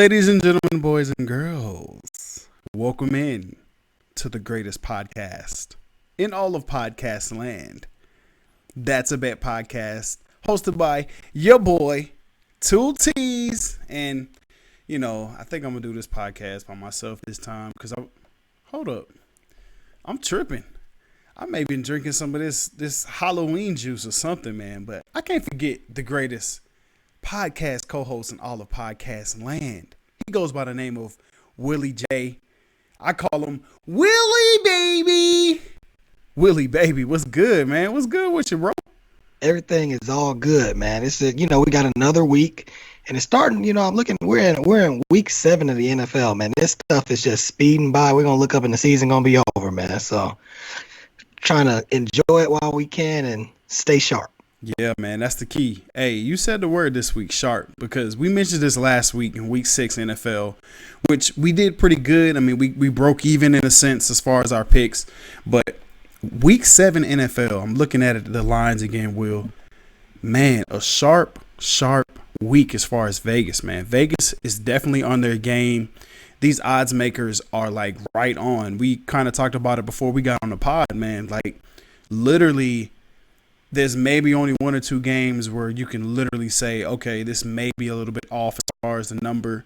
ladies and gentlemen, boys and girls, welcome in to the greatest podcast in all of podcast land. That's a Bet podcast, hosted by your boy, Two T's. And, I think I'm going to do this podcast by myself this time because I'm tripping. I may have been drinking some of this Halloween juice or something, man, but I can't forget the greatest podcast co-host in all of podcast land. He goes by the name of Willie J. I call him Willie Baby. Willie Baby, what's good, man? What's good with you, bro? Everything is all good, man. It's we got another week, and it's starting. I'm looking. We're in week 7 of the NFL, man. This stuff is just speeding by. We're gonna look up and the season gonna be over, man. So, trying to enjoy it while we can and stay sharp. Yeah, man, that's the key. Hey, you said the word this week, sharp, because we mentioned this last week in week 6 NFL, which we did pretty good. I mean, we broke even in a sense as far as our picks, but week 7 NFL, I'm looking at it, the lines again, Will. Man, a sharp week as far as Vegas, man. Vegas is definitely on their game. These odds makers are like right on. We kind of talked about it before we got on the pod, man. Like literally, there's maybe only 1 or 2 games where you can literally say, okay, this may be a little bit off as far as the number.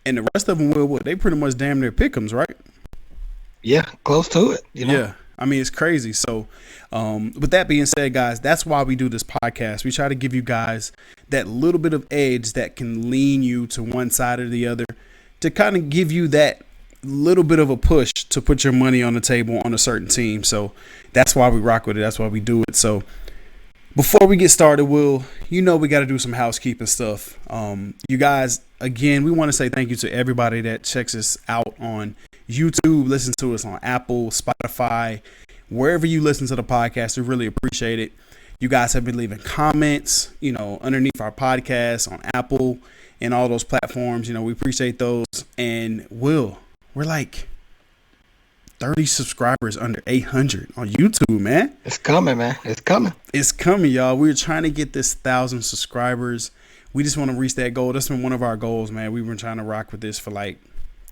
And the rest of them they pretty much damn near pick'ems, right? Yeah, close to it. Yeah. I mean, it's crazy. So with that being said, guys, that's why we do this podcast. We try to give you guys that little bit of edge that can lean you to one side or the other to kind of give you that little bit of a push to put your money on the table on a certain team. So that's why we rock with it. That's why we do it. So before we get started, Will, we got to do some housekeeping stuff. You guys, again, we want to say thank you to everybody that checks us out on YouTube, listen to us on Apple, Spotify, wherever you listen to the podcast. We really appreciate it. You guys have been leaving comments, underneath our podcast on Apple and all those platforms. We appreciate those. And Will, we're like 30 subscribers under 800 on YouTube, man. It's coming, man. It's coming, y'all. We're trying to get this 1,000 subscribers. We just want to reach that goal. That's been one of our goals, man. We've been trying to rock with this for like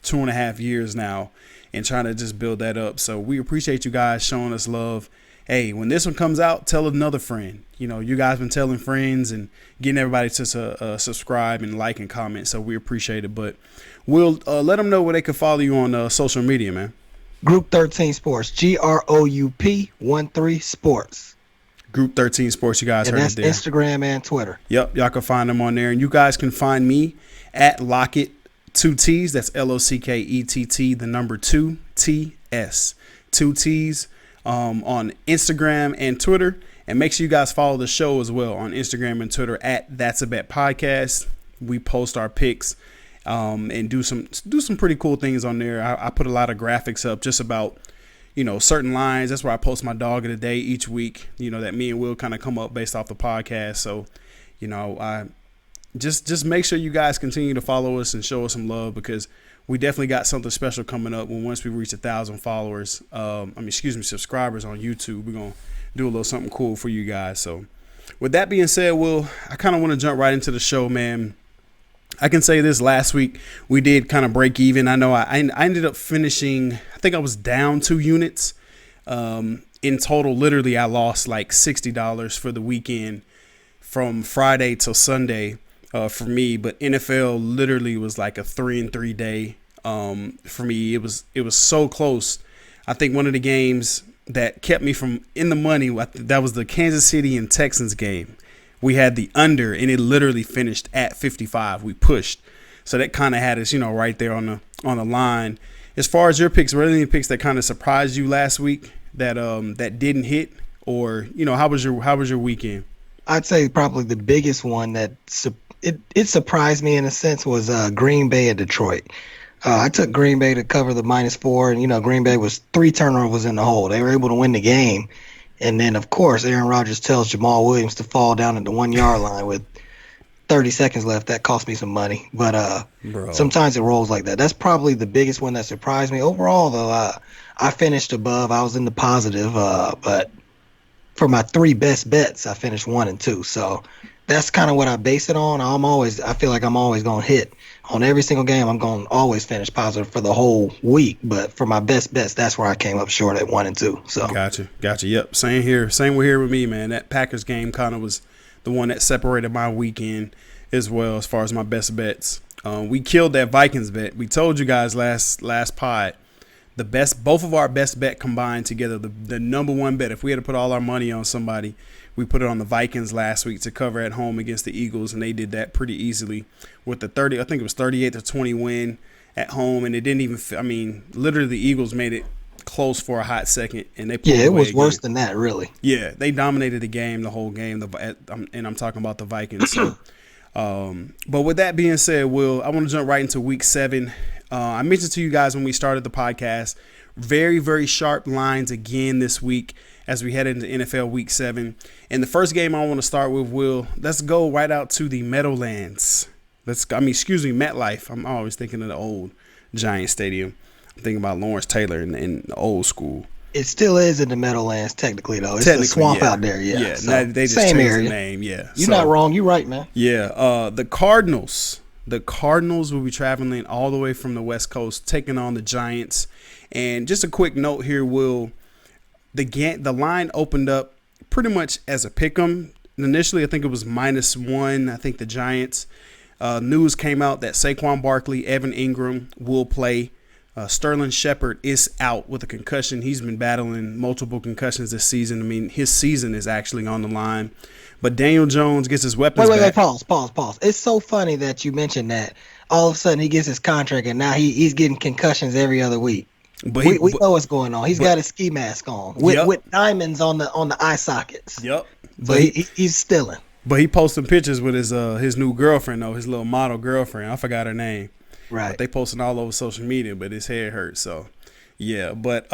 2.5 years now and trying to just build that up. So we appreciate you guys showing us love. Hey, when this one comes out, tell another friend. You guys been telling friends and getting everybody to subscribe and like and comment. So we appreciate it. But we'll let them know where they can follow you on social media, man. Group 13 Sports, GROUP 13 Sports. Group 13 Sports, you guys heard it there. That's Instagram and Twitter. Yep, y'all can find them on there. And you guys can find me at Lockett, 2 T's. That's LOCKETT, the number 2 TS. 2 T's on Instagram and Twitter. And make sure you guys follow the show as well on Instagram and Twitter at That's a Bet Podcast. We post our picks. And do some pretty cool things on there. I put a lot of graphics up just about, certain lines. That's where I post my dog of the day each week, that me and Will kind of come up based off the podcast. So, I just make sure you guys continue to follow us and show us some love because we definitely got something special coming up once we reach 1,000 followers. Subscribers on YouTube. We're going to do a little something cool for you guys. So with that being said, Will, I kind of want to jump right into the show, man. I can say this, last week we did kind of break even. I know I ended up finishing, I think I was down 2 units. In total, literally, I lost like $60 for the weekend from Friday till Sunday for me. But NFL literally was like a 3-and-3 day for me. It was so close. I think one of the games that kept me from in the money, that was the Kansas City and Texans game. We had the under, and it literally finished at 55. We pushed. So that kind of had us, right there on the line. As far as your picks, were there any picks that kind of surprised you last week that didn't hit? Or, how was your weekend? I'd say probably the biggest one that it surprised me in a sense was Green Bay at Detroit. I took Green Bay to cover the -4, and, Green Bay was 3 turnovers in the hole. They were able to win the game. And then, of course, Aaron Rodgers tells Jamal Williams to fall down at the 1-yard line with 30 seconds left. That cost me some money. But sometimes it rolls like that. That's probably the biggest one that surprised me. Overall, though, I finished above. I was in the positive. But for my 3 best bets, I finished 1 and 2. So that's kind of what I base it on. I feel like I'm always going to hit on every single game. I'm going to always finish positive for the whole week. But for my best bets, that's where I came up short at 1 and 2. So Gotcha. Yep. Same here. Same here with me, man. That Packers game kind of was the one that separated my weekend as well as far as my best bets. We killed that Vikings bet. We told you guys last pod. Both of our best bet combined together, the number one bet. If we had to put all our money on somebody, we put it on the Vikings last week to cover at home against the Eagles, and they did that pretty easily with the 30. I think it was 38-20 win at home, and it didn't even. I mean, literally the Eagles made it close for a hot second, and they pulled it away was again. worse than that, really. Yeah, they dominated the game, the whole game. And I'm talking about the Vikings. So, but with that being said, Will, I want to jump right into Week 7. I mentioned to you guys when we started the podcast, very, very sharp lines again this week as we head into NFL Week 7. And the first game I want to start with, Will, let's go right out to the Meadowlands. MetLife. I'm always thinking of the old Giant Stadium. I'm thinking about Lawrence Taylor in the old school. It still is in the Meadowlands, technically, though. It's a swamp out there, yeah. Yeah, so, they just same changed area. the name, yeah. You're not wrong. You're right, man. Yeah, the Cardinals. The Cardinals will be traveling all the way from the West Coast, taking on the Giants. And just a quick note here, Will. The line opened up pretty much as a pick'em. Initially, I think it was -1. I think the Giants. News came out that Saquon Barkley, Evan Ingram will play. Sterling Shepard is out with a concussion. He's been battling multiple concussions this season. I mean, his season is actually on the line. But Daniel Jones gets his weapons back. Wait, pause. It's so funny that you mentioned that. All of a sudden, he gets his contract, and now he's getting concussions every other week. But we know what's going on. He's got his ski mask on with diamonds on the eye sockets. Yep. So he's stealing. But he posting pictures with his new girlfriend, though, his little model girlfriend. I forgot her name. Right. But they posting all over social media, but his head hurts. So, yeah. But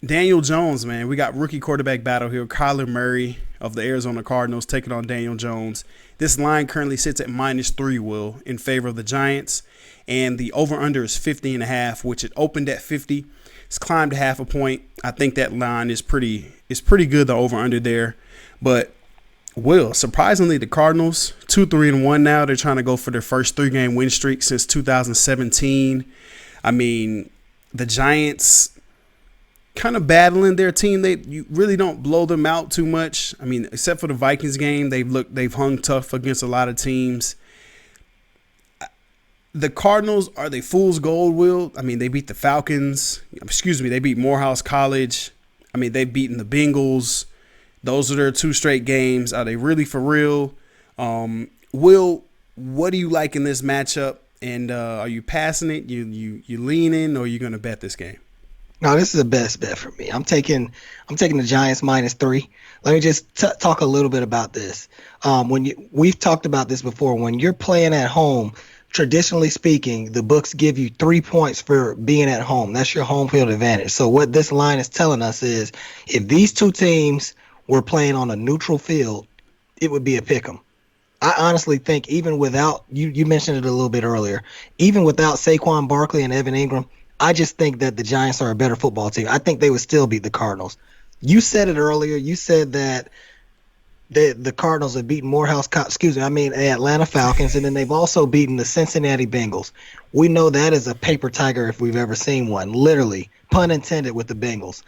Daniel Jones, man, we got rookie quarterback battle here. Kyler Murray of the Arizona Cardinals taking on Daniel Jones. This line currently sits at -3, Will, in favor of the Giants. And the over-under is 50.5, which it opened at 50. It's climbed half a point. I think that line is pretty good, the over-under there. But, Will, surprisingly, the Cardinals, 2-3-1 now. They're trying to go for their first 3-game win streak since 2017. I mean, the Giants kind of battling their team. You really don't blow them out too much. I mean, except for the Vikings game, they've hung tough against a lot of teams. The Cardinals, are they fool's gold, Will? I mean, they beat the Falcons. They beat Morehouse College. I mean, they've beaten the Bengals. Those are their 2 straight games. Are they really for real? Will, what do you like in this matchup? And are you passing it? You leaning, or are you going to bet this game? No, this is the best bet for me. I'm taking the Giants -3. Let me just talk a little bit about this. We've talked about this before. When you're playing at home, traditionally speaking, the books give you 3 points for being at home. That's your home field advantage. So what this line is telling us is if these two teams were playing on a neutral field, it would be a pick'em. I honestly think even without, you mentioned it a little bit earlier, even without Saquon Barkley and Evan Ingram, I just think that the Giants are a better football team. I think they would still beat the Cardinals. You said it earlier. You said that the Cardinals have beaten the Atlanta Falcons, and then they've also beaten the Cincinnati Bengals. We know that is a paper tiger if we've ever seen one, literally, pun intended, with the Bengals.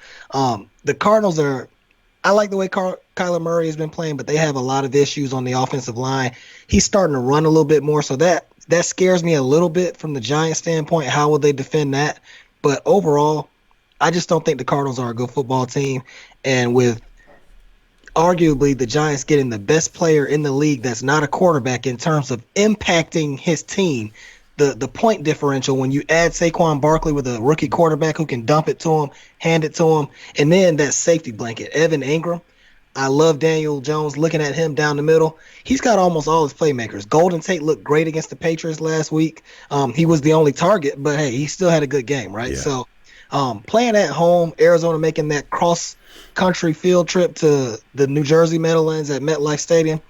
The Cardinals I like the way Kyler Murray has been playing, but they have a lot of issues on the offensive line. He's starting to run a little bit more, so that scares me a little bit from the Giants standpoint. How will they defend that? But overall, I just don't think the Cardinals are a good football team. And with arguably the Giants getting the best player in the league that's not a quarterback in terms of impacting his team, the point differential when you add Saquon Barkley with a rookie quarterback who can dump it to him, hand it to him, and then that safety blanket, Evan Ingram. I love Daniel Jones looking at him down the middle. He's got almost all his playmakers. Golden Tate looked great against the Patriots last week. He was the only target, but hey, he still had a good game, right? Yeah. So playing at home, Arizona making that cross-country field trip to the New Jersey Meadowlands at MetLife Stadium,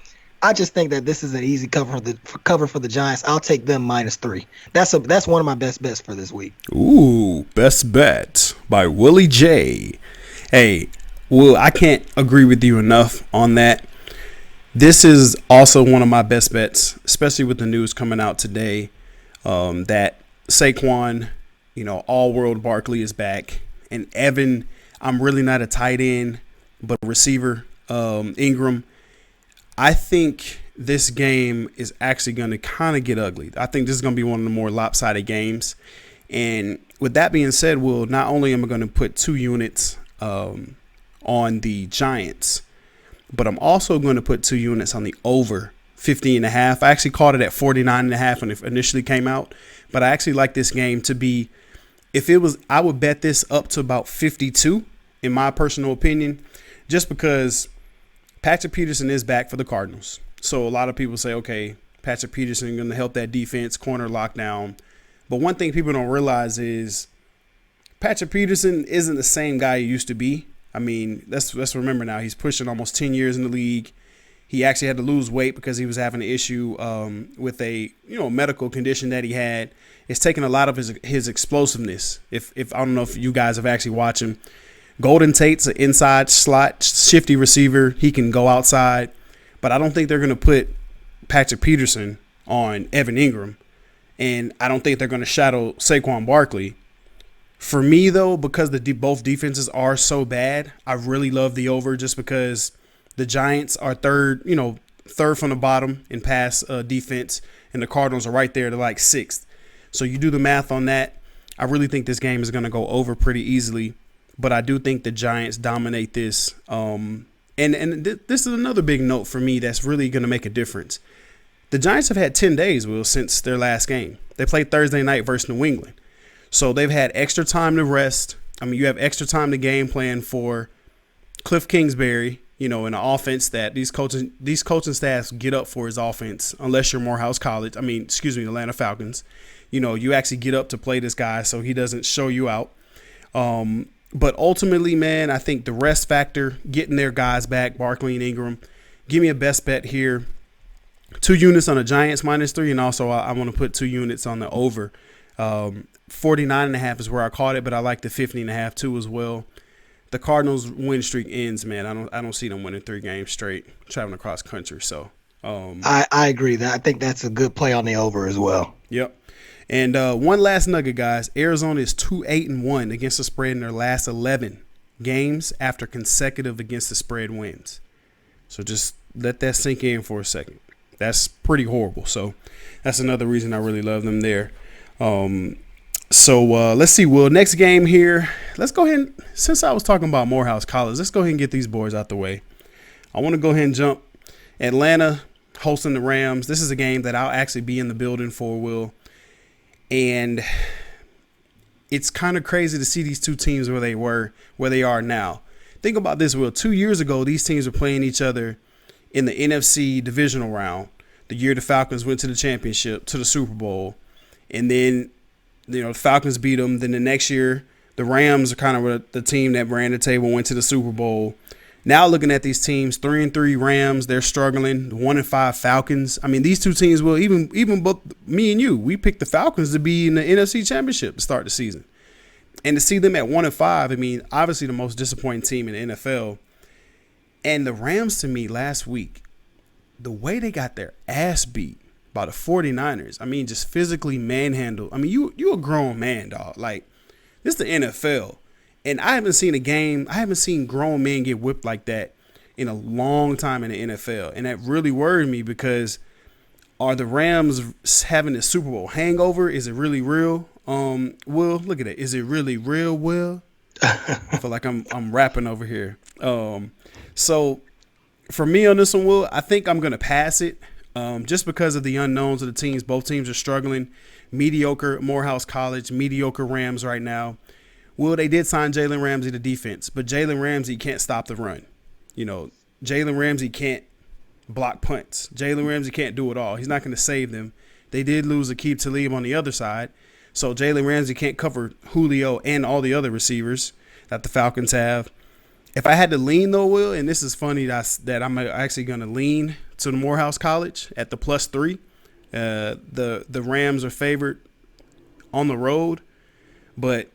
I just think that this is an easy cover for the Giants. I'll take them -3. That's one of my best bets for this week. Ooh, best bet by Willie J. Hey, Will, I can't agree with you enough on that. This is also one of my best bets, especially with the news coming out today that Saquon, all world Barkley is back. And Evan, I'm really not a tight end, but a receiver, Ingram. I think this game is actually going to kind of get ugly. I think this is going to be one of the more lopsided games. And with that being said, Will, not only am I going to put 2 units on the Giants, but I'm also going to put 2 units on the over 50.5. I actually called it at 49.5 when it initially came out, but I actually like this game to be, I would bet this up to about 52 in my personal opinion, just because Patrick Peterson is back for the Cardinals. So a lot of people say, okay, Patrick Peterson is going to help that defense, corner lockdown. But one thing people don't realize is Patrick Peterson isn't the same guy he used to be. I mean, let's remember now, he's pushing almost 10 years in the league. He actually had to lose weight because he was having an issue with a medical condition that he had. It's taken a lot of his explosiveness. If I don't know if you guys have actually watched him. Golden Tate's an inside slot shifty receiver. He can go outside, but I don't think they're going to put Patrick Peterson on Evan Ingram, and I don't think they're going to shadow Saquon Barkley. For me, though, because both defenses are so bad, I really love the over just because the Giants are third from the bottom in pass defense, and the Cardinals are right there to like 6th. So you do the math on that. I really think this game is going to go over pretty easily, but I do think the Giants dominate this. And this is another big note for me that's really going to make a difference. The Giants have had 10 days, Will, since their last game. They played Thursday night versus New England. So they've had extra time to rest. I mean, you have extra time to game plan for Cliff Kingsbury, in an offense that these coaching staffs get up for his offense, unless you're Atlanta Falcons. You actually get up to play this guy so he doesn't show you out. But ultimately, man, I think the rest factor, getting their guys back, Barkley and Ingram, give me a best bet here. 2 units on the Giants -3, and also I want to put 2 units on the over. 49.5 is where I caught it, but I like the 50.5 too as well. The Cardinals win streak ends, man. I don't see them winning 3 games straight, traveling across country. So I agree. I think that's a good play on the over as well. Yep. And one last nugget, guys. Arizona is 2-8-1 against the spread in their last 11 games after consecutive against the spread wins. So just let that sink in for a second. That's pretty horrible. So that's another reason I really love them there. So let's see, Will. Next game here. Let's go ahead and, since I was talking about Morehouse College, let's go ahead and get these boys out the way. I want to go ahead and jump Atlanta hosting the Rams. This is a game that I'll actually be in the building for, Will. And it's kind of crazy to see these two teams where they are now. Think about this, Will. 2 years ago, these teams were playing each other in the NFC divisional round. The year the Falcons went to the championship, to the Super Bowl. And then, the Falcons beat them. Then the next year, the Rams are kind of the team that ran the table, went to the Super Bowl. Now looking at these teams, 3-3 Rams, they're struggling. 1-5 Falcons. I mean, these two teams, Will, even both me and you, we picked the Falcons to be in the NFC Championship to start the season. And to see them at 1-5, I mean, obviously the most disappointing team in the NFL. And the Rams, to me, last week, the way they got their ass beat by the 49ers, I mean, just physically manhandled. I mean, you a grown man, dog. Like, this is the NFL. And I haven't seen grown men get whipped like that in a long time in the NFL. And that really worried me because are the Rams having a Super Bowl hangover? Is it really real? Will, look at it. Is it really real, Will? I feel like I'm rapping over here. So for me on this one, Will, I think I'm going to pass it just because of the unknowns of the teams. Both teams are struggling. Mediocre Morehouse College, mediocre Rams right now. Will, they did sign Jalen Ramsey to defense, but Jalen Ramsey can't stop the run. Jalen Ramsey can't block punts. Jalen Ramsey can't do it all. He's not going to save them. They did lose Aqib Talib on the other side, so Jalen Ramsey can't cover Julio and all the other receivers that the Falcons have. If I had to lean, though, Will, and this is funny that I'm actually going to lean to the Morehouse College at the +3. The Rams are favored on the road, but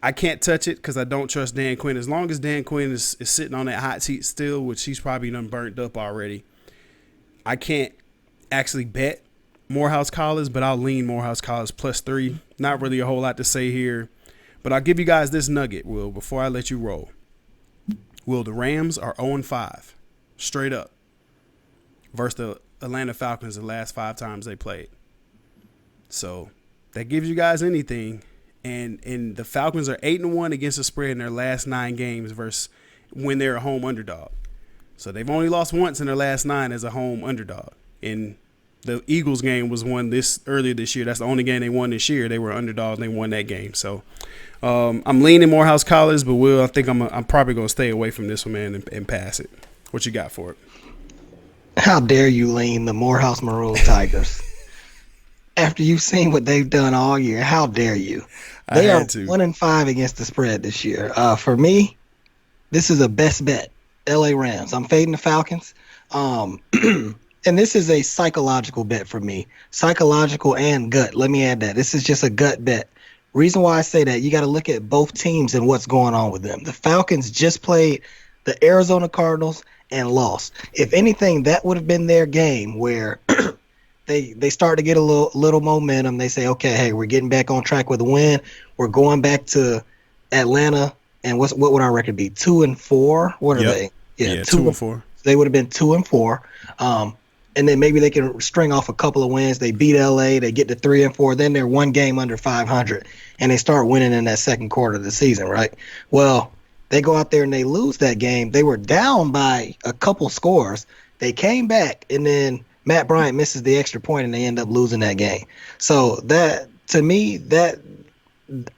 I can't touch it because I don't trust Dan Quinn. As long as Dan Quinn is sitting on that hot seat still, which he's probably done burnt up already, I can't actually bet Morehouse College, but I'll lean Morehouse College +3. Not really a whole lot to say here, but I'll give you guys this nugget, Will, before I let you roll. Will, the Rams are 0-5, straight up, versus the Atlanta Falcons the last 5 times they played. So that gives you guys anything. And the Falcons are 8-1 against the spread in their last 9 games versus when they're a home underdog. So they've only lost once in their last 9 as a home underdog. And the Eagles game was won earlier this year. That's the only game they won this year. They were underdogs and they won that game. So I'm leaning Morehouse College, but Will, I think I'm probably going to stay away from this one, man, and pass it. What you got for it? How dare you lean the Morehouse Maroon Tigers? After you've seen what they've done all year, how dare you? They are 1-5 against the spread this year. For me, this is a best bet. LA Rams. I'm fading the Falcons. And this is a psychological bet for me. Psychological and gut. Let me add that. This is just a gut bet. Reason why I say that, you got to look at both teams and what's going on with them. The Falcons just played the Arizona Cardinals and lost. If anything, that would have been their game where they start to get a little momentum. They say, okay, hey, we're getting back on track with a win. We're going back to Atlanta. And what would our record be? 2-4? What are they? Yeah, 2-4. They would have been 2-4. And then maybe they can string off a couple of wins. They beat LA. They get to 3-4. Then they're one game under 500, and they start winning in that second quarter of the season, right? Well, they go out there and they lose that game. They were down by a couple scores. They came back, and then Matt Bryant misses the extra point, and they end up losing that game. So that, to me, that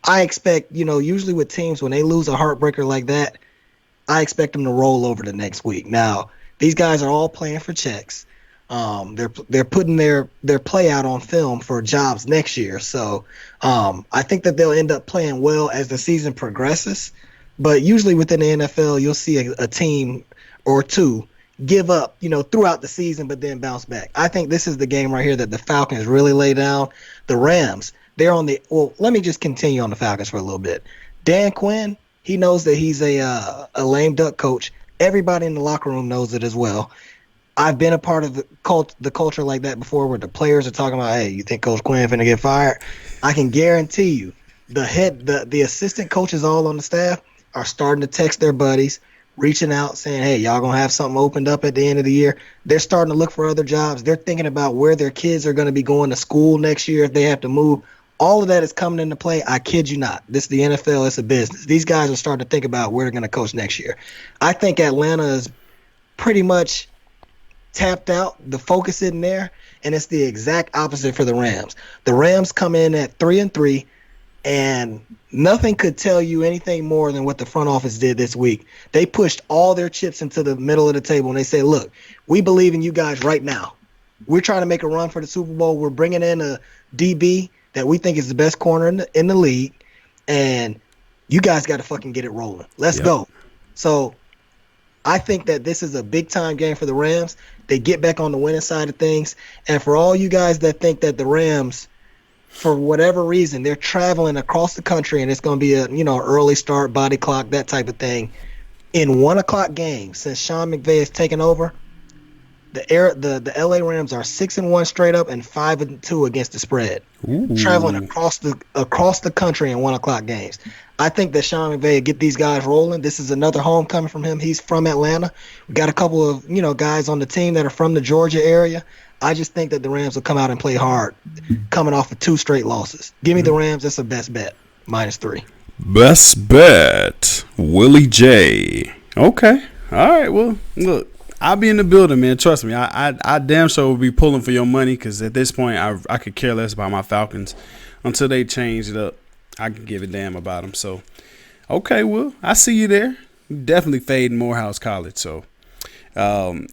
I expect, usually with teams, when they lose a heartbreaker like that, I expect them to roll over the next week. Now, these guys are all playing for checks. They're putting their play out on film for jobs next year. So I think that they'll end up playing well as the season progresses. But usually within the NFL, you'll see a team or two give up, throughout the season, but then bounce back. I think this is the game right here that the Falcons really lay down. The Rams, they're on the – well, let me just continue on the Falcons for a little bit. Dan Quinn, he knows that he's a lame duck coach. Everybody in the locker room knows it as well. I've been a part of the culture like that before, where the players are talking about, hey, you think Coach Quinn finna get fired? I can guarantee you the assistant coaches all on the staff are starting to text their buddies, reaching out, saying, hey, y'all going to have something opened up at the end of the year. They're starting to look for other jobs. They're thinking about where their kids are going to be going to school next year if they have to move. All of that is coming into play. I kid you not. This is the NFL. It's a business. These guys are starting to think about where they're going to coach next year. I think Atlanta is pretty much tapped out. The focus isn't there, and it's the exact opposite for the Rams. The Rams come in at 3-3, and nothing could tell you anything more than what the front office did this week. They pushed all their chips into the middle of the table, and they say, look, we believe in you guys right now. We're trying to make a run for the Super Bowl. We're bringing in a DB that we think is the best corner in the league, and you guys got to fucking get it rolling. Let's go. So I think that this is a big-time game for the Rams. They get back on the winning side of things. And for all you guys that think that the Rams, for whatever reason, they're traveling across the country and it's going to be a early start, body clock, that type of thing. In 1 o'clock games, since Sean McVay has taken over, the LA Rams are 6-1 straight up and 5-2 against the spread. Ooh. Traveling across the country in 1 o'clock games. I think that Sean McVay will get these guys rolling. This is another homecoming from him. He's from Atlanta. We got a couple of guys on the team that are from the Georgia area. I just think that the Rams will come out and play hard, coming off of 2 straight losses. Give me the Rams. That's the best bet. -3. Best bet, Willie J. Okay. All right. Well, look, I'll be in the building, man. Trust me. I damn sure will be pulling for your money because at this point, I could care less about my Falcons until they change it up. I can give a damn about them. So, okay, Will, I see you there. Definitely fading Morehouse College. So,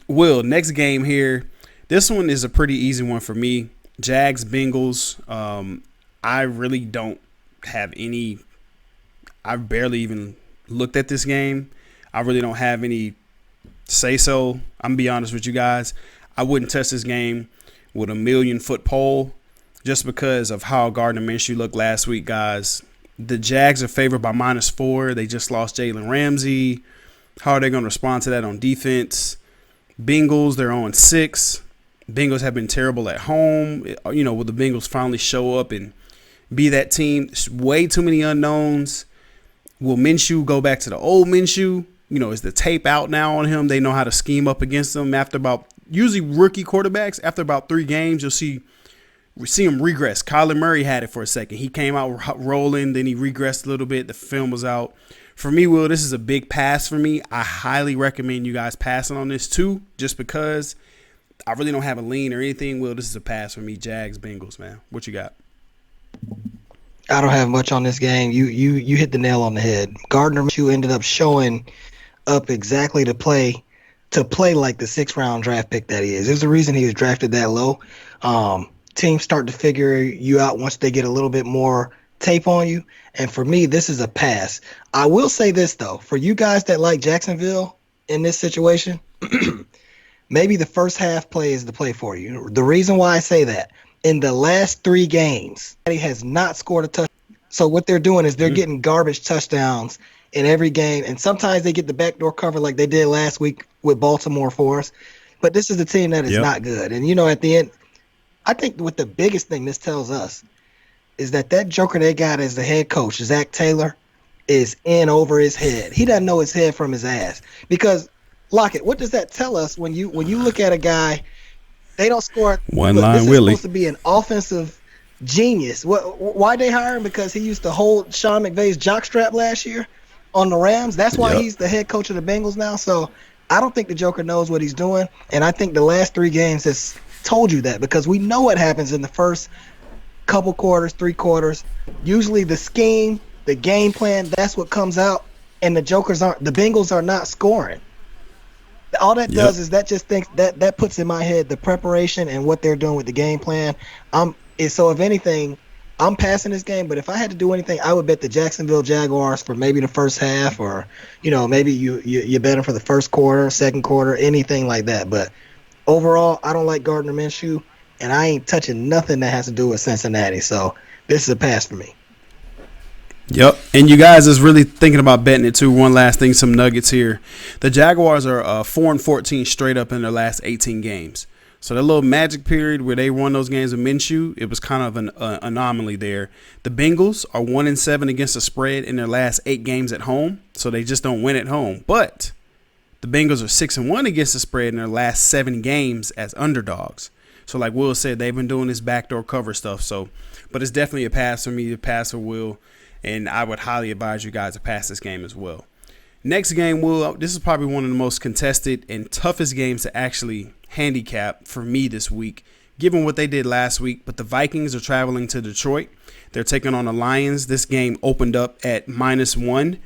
Will, next game here. This one is a pretty easy one for me. Jags, Bengals. I really don't have any. I barely even looked at this game. I really don't have any say-so. I'm going to be honest with you guys. I wouldn't touch this game with a 1,000,000-foot pole just because of how Gardner Minshew looked last week, guys. The Jags are favored by -4. They just lost Jalen Ramsey. How are they going to respond to that on defense? Bengals, they're on 6. Bengals have been terrible at home. Will the Bengals finally show up and be that team? There's way too many unknowns. Will Minshew go back to the old Minshew? Is the tape out now on him? They know how to scheme up against him usually rookie quarterbacks, after about 3 games, you'll see him regress. Kyler Murray had it for a second. He came out rolling, then he regressed a little bit. The film was out. For me, Will, this is a big pass for me. I highly recommend you guys passing on this too, just because I really don't have a lean or anything. Will, this is a pass for me. Jags, Bengals, man. What you got? I don't have much on this game. You hit the nail on the head. Gardner Minshew ended up showing up exactly to play like the 6th round draft pick that he is. There's a reason he was drafted that low. Teams start to figure you out once they get a little bit more tape on you. And for me, this is a pass. I will say this, though. For you guys that like Jacksonville in this situation, maybe the first half play is the play for you. The reason why I say that, in the last 3 games, he has not scored a touchdown. So what they're doing is they're getting garbage touchdowns in every game. And sometimes they get the backdoor cover like they did last week with Baltimore for us. But this is a team that is not good. And, at the end, I think what the biggest thing this tells us is that joker they got as the head coach, Zach Taylor, is in over his head. He doesn't know his head from his ass. Because, Lockett, what does that tell us when you look at a guy, they don't score. One-line this Willie. Is supposed to be an offensive genius. Why they hire him? Because he used to hold Sean McVay's jockstrap last year on the Rams. That's why he's the head coach of the Bengals now. So I don't think the Joker knows what he's doing. And I think the last 3 games has told you that, because we know what happens in the first couple quarters, 3 quarters. Usually the scheme, the game plan, that's what comes out. And the Bengals are not scoring. All that does is that just thinks that puts in my head the preparation and what they're doing with the game plan. So if anything, I'm passing this game, but if I had to do anything, I would bet the Jacksonville Jaguars for maybe the first half, or maybe you bet them for the first quarter, second quarter, anything like that. But overall, I don't like Gardner Minshew, and I ain't touching nothing that has to do with Cincinnati. So this is a pass for me. Yep. And you guys is really thinking about betting it too. One last thing, some nuggets here. The Jaguars are 4-14 straight up in their last 18 games. So that little magic period where they won those games with Minshew, it was kind of an anomaly there. The Bengals are 1-7 against the spread in their last 8 games at home. So they just don't win at home. But the Bengals are 6-1 against the spread in their last 7 games as underdogs. So like Will said, they've been doing this backdoor cover stuff. But it's definitely a pass for me, a pass for Will. And I would highly advise you guys to pass this game as well. Next game, Will, this is probably one of the most contested and toughest games to actually handicap for me this week, given what they did last week. But the Vikings are traveling to Detroit. They're taking on the Lions. This game opened up at -1.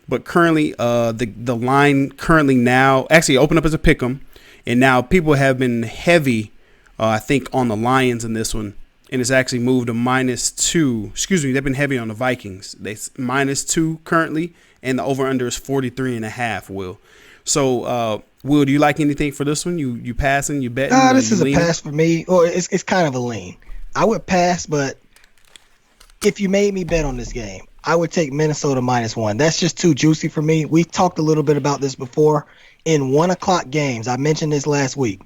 But currently, the line currently now actually opened up as a pick'em. And now people have been heavy, I think, on the Lions in this one. And it's actually moved to -2. Excuse me, they've been heavy on the Vikings. They -2 currently, and the over/under is 43.5. Will. So, Will, do you like anything for this one? You passing? You betting? This is a pass for me. Or it's kind of a lean. I would pass, but if you made me bet on this game, I would take Minnesota -1. That's just too juicy for me. We talked a little bit about this before in 1:00 games. I mentioned this last week.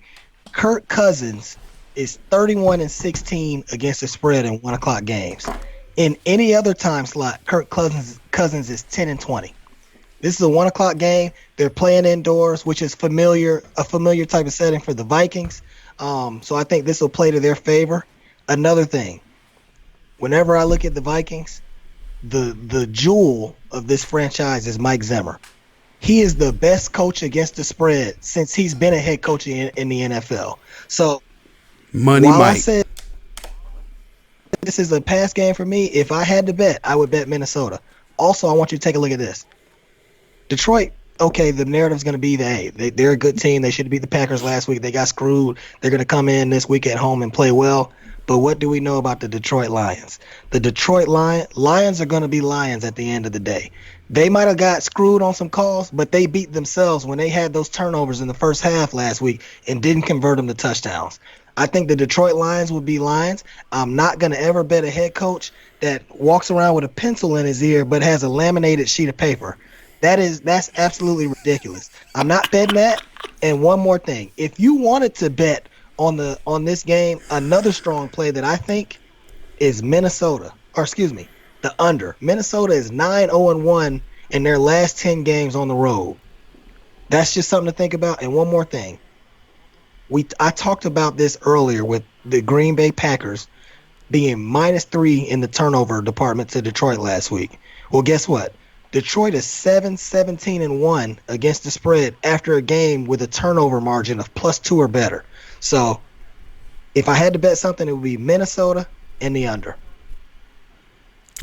Kirk Cousins is 31-16 against the spread in 1:00 games. In any other time slot, Kirk Cousins is 10-20. This is a 1:00 game. They're playing indoors, which is a familiar type of setting for the Vikings. So I think this will play to their favor. Another thing, whenever I look at the Vikings, the jewel of this franchise is Mike Zimmer. He is the best coach against the spread since he's been a head coach in the NFL. So Money while Mike. I said this is a pass game for me, if I had to bet, I would bet Minnesota. Also, I want you to take a look at this. Detroit, okay, the narrative's going to be they're a good team. They should have beat the Packers last week. They got screwed. They're going to come in this week at home and play well. But what do we know about the Detroit Lions? The Detroit Lions are going to be Lions at the end of the day. They might have got screwed on some calls, but they beat themselves when they had those turnovers in the first half last week and didn't convert them to touchdowns. I think the Detroit Lions will be Lions. I'm not going to ever bet a head coach that walks around with a pencil in his ear but has a laminated sheet of paper. That's absolutely ridiculous. I'm not betting that. And one more thing. If you wanted to bet on this game, another strong play that I think is Minnesota, or excuse me, the under. Minnesota is 9-0-1 in their last 10 games on the road. That's just something to think about. And one more thing. I talked about this earlier with the Green Bay Packers being -3 in the turnover department to Detroit last week. Well, guess what? Detroit is 7-17-1 against the spread after a game with a turnover margin of +2 or better. So if I had to bet something, it would be Minnesota and the under.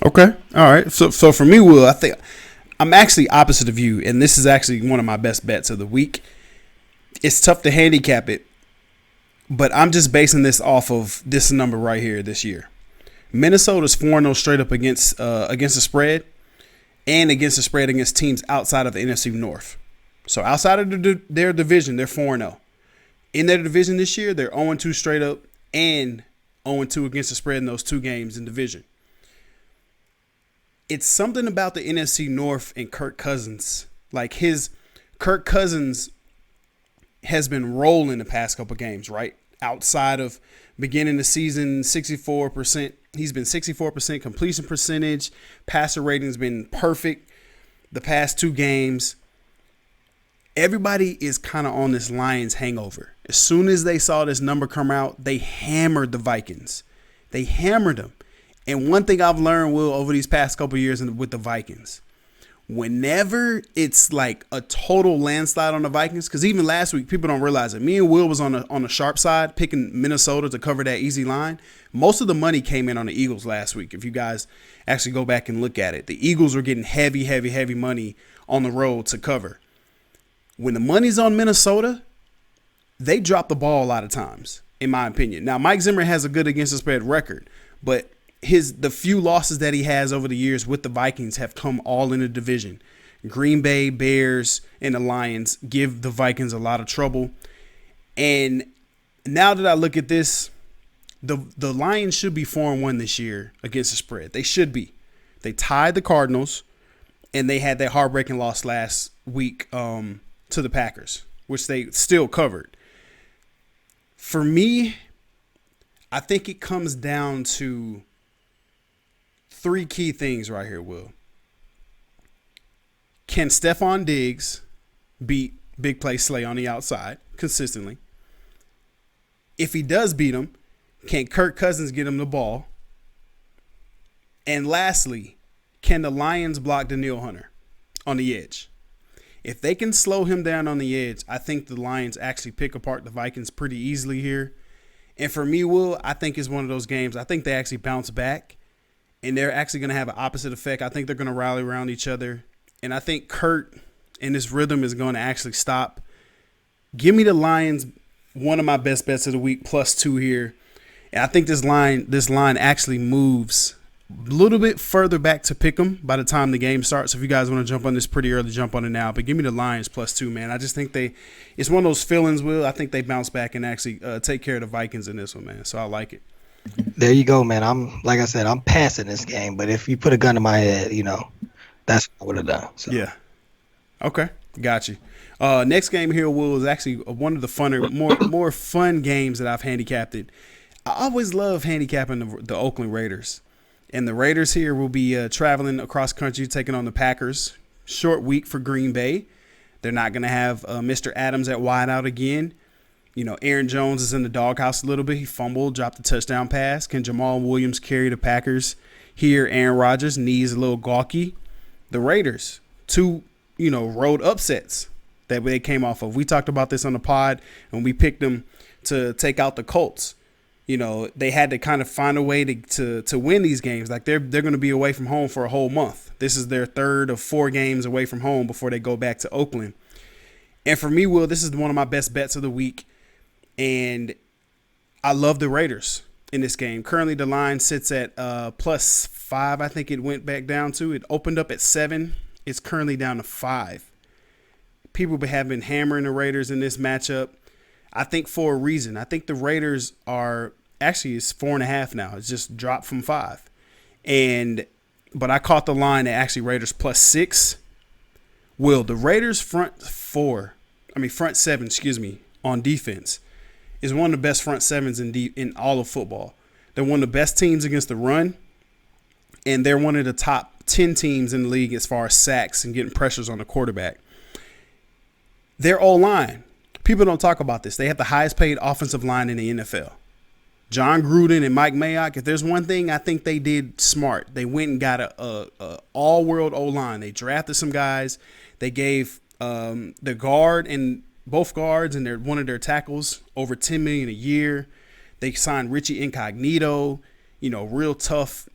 Okay. All right. So for me, Will, I think I'm actually opposite of you, and this is actually one of my best bets of the week. It's tough to handicap it, but I'm just basing this off of this number right here this year. Minnesota's 4-0 straight up against the spread, and against the spread against teams outside of the NFC North. So outside of their division, they're 4-0. In their division this year, they're 0-2 straight up and 0-2 against the spread in those two games in division. It's something about the NFC North and Kirk Cousins. Like Kirk Cousins has been rolling the past couple games, right? Outside of beginning the season, 64%. He's been 64% completion percentage. Passer rating's been perfect the past two games. Everybody is kind of on this Lions hangover. As soon as they saw this number come out, they hammered the Vikings. They hammered them. And one thing I've learned, Will, over these past couple of years with the Vikings, whenever it's like a total landslide on the Vikings, because even last week, people don't realize it. Me and Will was on the sharp side, picking Minnesota to cover that easy line. Most of the money came in on the Eagles last week. If you guys actually go back and look at it, the Eagles were getting heavy money on the road to cover. When the money's on Minnesota, they drop the ball a lot of times, in my opinion. Now, Mike Zimmer has a good against the spread record, but the few losses that he has over the years with the Vikings have come all in the division. Green Bay, Bears, and the Lions give the Vikings a lot of trouble. And now that I look at this, the Lions should be 4-1 this year against the spread. They should be. They tied the Cardinals, and they had that heartbreaking loss last week to the Packers, which they still covered. For me, I think it comes down to three key things right here, Will. Can Stephon Diggs beat Big Play Slay on the outside consistently? If he does beat him, can Kirk Cousins get him the ball? And lastly, can the Lions block Danielle Hunter on the edge? If they can slow him down on the edge, I think the Lions actually pick apart the Vikings pretty easily here. And for me, Will, I think it's one of those games. I think they actually bounce back, and they're actually going to have an opposite effect. I think they're going to rally around each other. And I think Kurt and this rhythm is going to actually stop. Give me the Lions, one of my best bets of the week, +2 here. And I think this line actually moves a little bit further back to pick 'em by the time the game starts. So if you guys want to jump on this pretty early, jump on it now. But give me the Lions +2, man. I just think it's one of those feelings, Will. I think they bounce back and actually take care of the Vikings in this one, man. So I like it. There you go, man. Like I said, I'm passing this game. But if you put a gun to my head, that's what I would have done. So. Yeah. Okay. Got you. Next game here, Will, is actually one of the funner, more fun games that I've handicapped it. I always love handicapping the Oakland Raiders. And the Raiders here will be traveling across country, taking on the Packers. Short week for Green Bay. They're not going to have Mr. Adams at wideout again. Aaron Jones is in the doghouse a little bit. He fumbled, dropped a touchdown pass. Can Jamal Williams carry the Packers here? Aaron Rodgers' knees a little gawky. The Raiders, two, road upsets that they came off of. We talked about this on the pod when we picked them to take out the Colts. They had to kind of find a way to win these games. Like they're going to be away from home for a whole month. This is their third of 4 games away from home before they go back to Oakland. And for me, Will, this is one of my best bets of the week. And I love the Raiders in this game. Currently, the line sits at +5. I think it went back down to. It opened up at 7. It's currently down to 5. People have been hammering the Raiders in this matchup. I think for a reason. I think the Raiders are actually it's 4.5 now. It's just dropped from 5. But I caught the line at actually Raiders +6. Will the Raiders front 7, on defense is one of the best front sevens in all of football. They're one of the best teams against the run, and they're one of the top 10 teams in the league as far as sacks and getting pressures on the quarterback. Their O-line, people don't talk about this. They have the highest paid offensive line in the NFL. John Gruden and Mike Mayock, if there's one thing I think they did smart, they went and got a all-world O-line. They drafted some guys. They gave the guard and both guards and one of their tackles over $10 million a year. They signed Richie Incognito, real tough,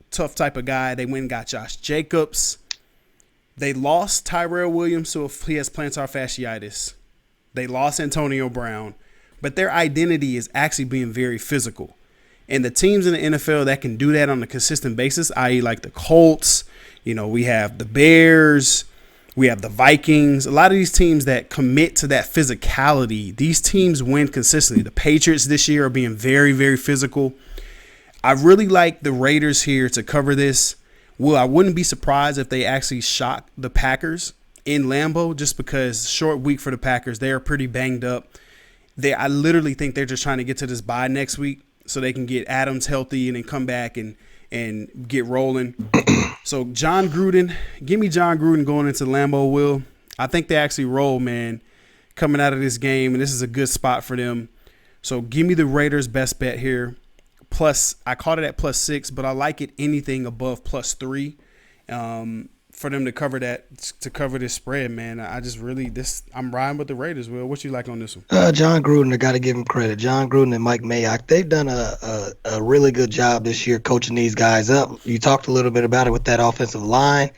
tough type of guy. They went and got Josh Jacobs. They lost Tyrell Williams, so if he has plantar fasciitis. They lost Antonio Brown. But their identity is actually being very physical. And the teams in the NFL that can do that on a consistent basis, i.e. like the Colts, we have the Bears, we have the Vikings. A lot of these teams that commit to that physicality, these teams win consistently. The Patriots this year are being very, very physical. I really like the Raiders here to cover this. Well, I wouldn't be surprised if they actually shock the Packers in Lambeau just because short week for the Packers. They are pretty banged up. I literally think they're just trying to get to this bye next week so they can get Adams healthy and then come back and get rolling. So John Gruden, give me John Gruden going into Lambeau Will. I think they actually roll, man, coming out of this game, and this is a good spot for them. So give me the Raiders' best bet here. Plus, I caught it at +6, but I like it anything above +3. For them to cover this spread, man. I'm riding with the Raiders. Will, what you like on this one? John Gruden, I got to give him credit. John Gruden and Mike Mayock, they've done a really good job this year coaching these guys up. You talked a little bit about it with that offensive line.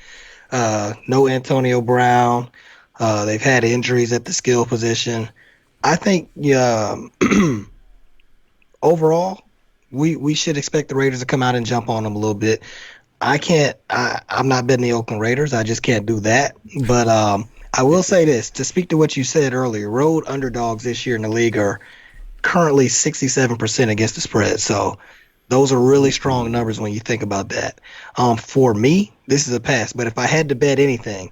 No Antonio Brown. They've had injuries at the skill position. I think overall, we should expect the Raiders to come out and jump on them a little bit. I'm not betting the Oakland Raiders. I just can't do that. But I will say this, to speak to what you said earlier, road underdogs this year in the league are currently 67% against the spread. So those are really strong numbers when you think about that. For me, this is a pass. But if I had to bet anything,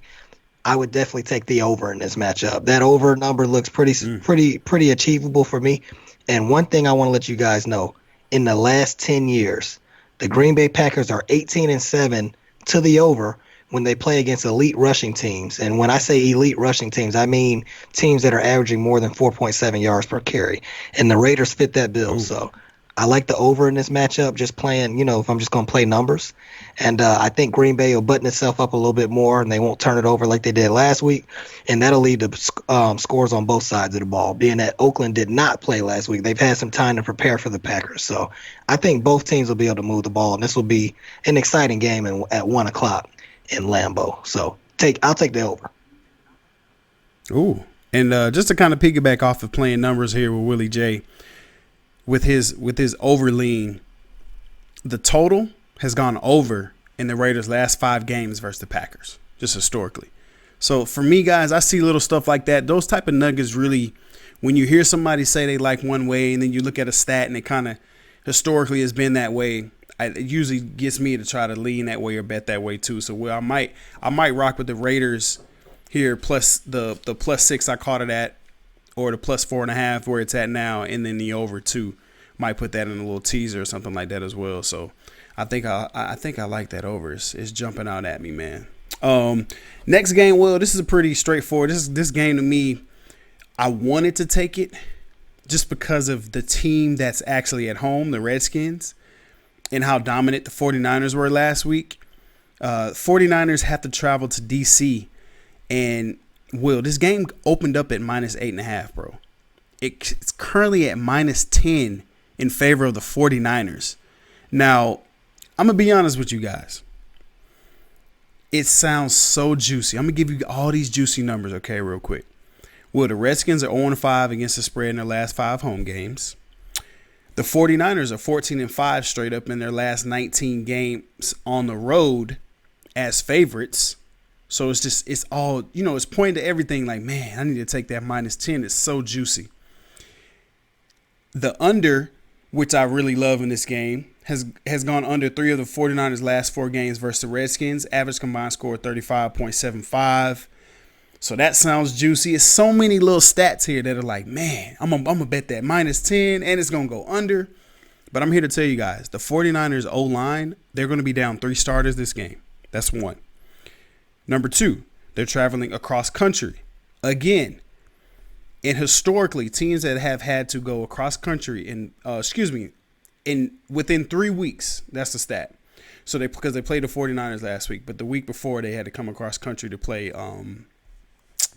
I would definitely take the over in this matchup. That over number looks pretty achievable for me. And one thing I want to let you guys know, in the last 10 years, the Green Bay Packers are 18-7 to the over when they play against elite rushing teams. And when I say elite rushing teams, I mean teams that are averaging more than 4.7 yards per carry. And the Raiders fit that bill. Ooh. So I like the over in this matchup, just playing, if I'm just going to play numbers. And I think Green Bay will button itself up a little bit more, and they won't turn it over like they did last week. And that'll lead to scores on both sides of the ball. Being that Oakland did not play last week, they've had some time to prepare for the Packers. So I think both teams will be able to move the ball, and this will be an exciting game at 1 o'clock in Lambeau. So I'll take the over. Ooh, and just to kind of piggyback off of playing numbers here with Willie J, with his over lean, the total has gone over in the Raiders' last 5 games versus the Packers, just historically. So for me, guys, I see little stuff like that. Those type of nuggets really, when you hear somebody say they like one way and then you look at a stat and it kind of historically has been that way, it usually gets me to try to lean that way or bet that way too. So I might rock with the Raiders here plus the +6 I caught it at, or the +4.5 where it's at now, and then the over 2. Might put that in a little teaser or something like that as well. So I think I like that over. It's jumping out at me, man. Next game, Will, this is a pretty straightforward. This game to me, I wanted to take it just because of the team that's actually at home, the Redskins, and how dominant the 49ers were last week. 49ers have to travel to D.C., and Will, this game opened up at -8.5, bro. It's currently at -10 in favor of the 49ers. Now, I'm going to be honest with you guys. It sounds so juicy. I'm going to give you all these juicy numbers, okay, real quick. Well, the Redskins are 0-5 against the spread in their last 5 home games. The 49ers are 14-5 straight up in their last 19 games on the road as favorites. So it's all, it's pointing to everything like, man, I need to take that -10. It's so juicy. The under, which I really love in this game, has gone under 3 of the 49ers' last 4 games versus the Redskins. Average combined score 35.75. So that sounds juicy. It's so many little stats here that are like, man, I'm gonna bet that -10 and it's gonna go under. But I'm here to tell you guys, the 49ers O-line, they're gonna be down 3 starters this game. That's one. Number 2, they're traveling across country. Again, and historically, teams that have had to go across country within 3 weeks, that's the stat. So because they played the 49ers last week, but the week before they had to come across country to play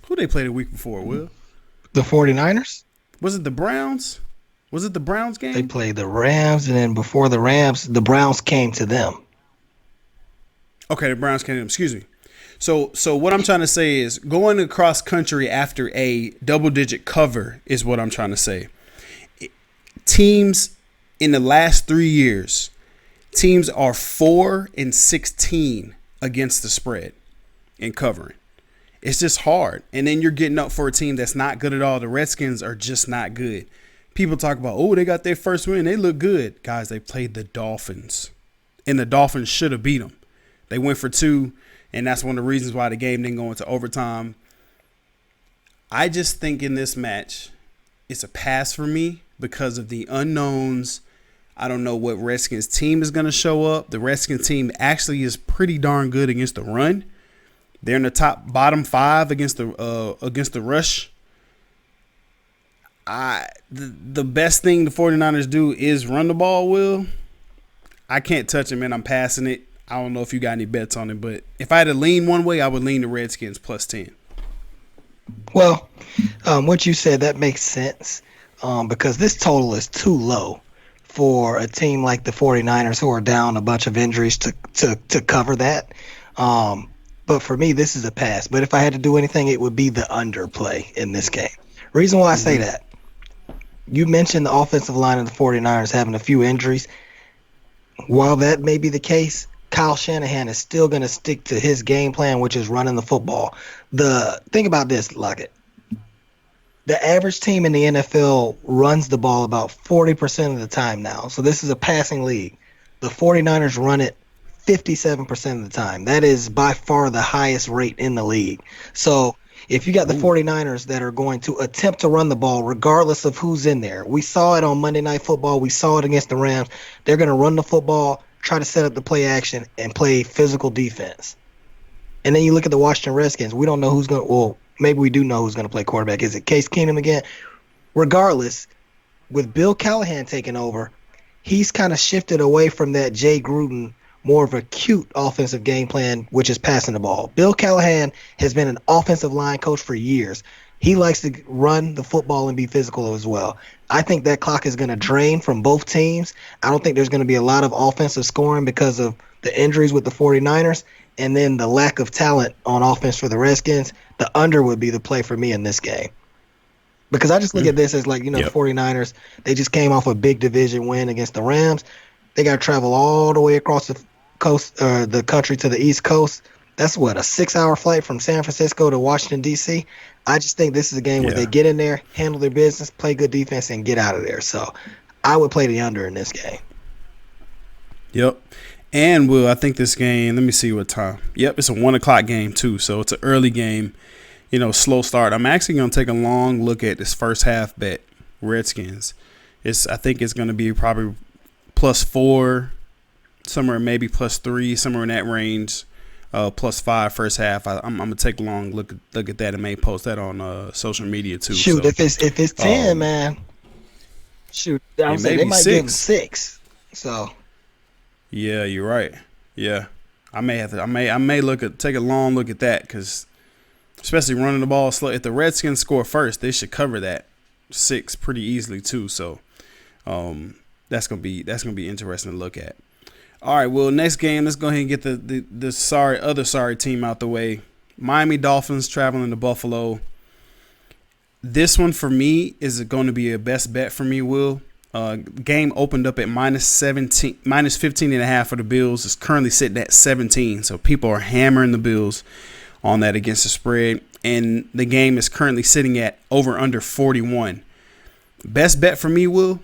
who they played the week before, Will? The 49ers? Was it the Browns? Was it the Browns game? They played the Rams, and then before the Rams, the Browns came to them. Okay, the Browns came to them. Excuse me. So what I'm trying to say is going across country after a double-digit cover is what I'm trying to say. Teams in the last 3 years, teams are 4-16 against the spread in covering. It's just hard. And then you're getting up for a team that's not good at all. The Redskins are just not good. People talk about, oh, they got their first win. They look good. Guys, they played the Dolphins. And the Dolphins should have beat them. They went for 2, and that's one of the reasons why the game didn't go into overtime. I just think in this match, it's a pass for me because of the unknowns. I don't know what Redskins team is going to show up. The Redskins team actually is pretty darn good against the run. They're in the bottom 5 against the rush. The best thing the 49ers do is run the ball, Will. I can't touch it, man. I'm passing it. I don't know if you got any bets on it, but if I had to lean one way, I would lean the Redskins +10. Well, what you said, that makes sense because this total is too low for a team like the 49ers who are down a bunch of injuries to cover that. But for me, this is a pass. But if I had to do anything, it would be the underplay in this game. Reason why I say that, you mentioned the offensive line of the 49ers having a few injuries. While that may be the case, Kyle Shanahan is still going to stick to his game plan, which is running the football. Think about this, Lockett. The average team in the NFL runs the ball about 40% of the time now. So this is a passing league. The 49ers run it 57% of the time. That is by far the highest rate in the league. So if you got the 49ers that are going to attempt to run the ball regardless of who's in there. We saw it on Monday Night Football. We saw it against the Rams. They're going to run the football, try to set up the play action, and play physical defense. And then you look at the Washington Redskins. We don't know who's going to – well, maybe we do know who's going to play quarterback. Is it Case Keenum again? Regardless, with Bill Callahan taking over, he's kind of shifted away from that Jay Gruden – more of a cute offensive game plan, which is passing the ball. Bill Callahan has been an offensive line coach for years. He likes to run the football and be physical as well. I think that clock is going to drain from both teams. I don't think there's going to be a lot of offensive scoring because of the injuries with the 49ers and then the lack of talent on offense for the Redskins. The under would be the play for me in this game. Because I just look at this as like, the 49ers, they just came off a big division win against the Rams. They got to travel all the way across the coast, the country to the East Coast. That's what, a 6-hour flight from San Francisco to Washington, D.C. I just think this is a game where they get in there, handle their business, play good defense, and get out of there. So I would play the under in this game. Yep. And, Will, I think this game, let me see what time. Yep, it's a 1 o'clock game, too. So it's an early game, slow start. I'm actually going to take a long look at this first half bet, Redskins. I think it's going to be probably +4, somewhere maybe +3, somewhere in that range. +5 first half. I'm gonna take a long look at that and may post that on social media too. Shoot, so, if it's 10, man. Shoot, I'm saying they might give them 6. So. Yeah, you're right. Yeah, I may have to. I may take a long look at that because, especially running the ball slow. If the Redskins score first, they should cover that 6 pretty easily too. So, that's gonna be interesting to look at. All right, well, next game, let's go ahead and get the other sorry team out the way. Miami Dolphins traveling to Buffalo. This one for me is going to be a best bet for me, Will. Game opened up at -15.5 for the Bills. It's currently sitting at 17, so people are hammering the Bills on that against the spread. And the game is currently sitting at over/under 41. Best bet for me, Will,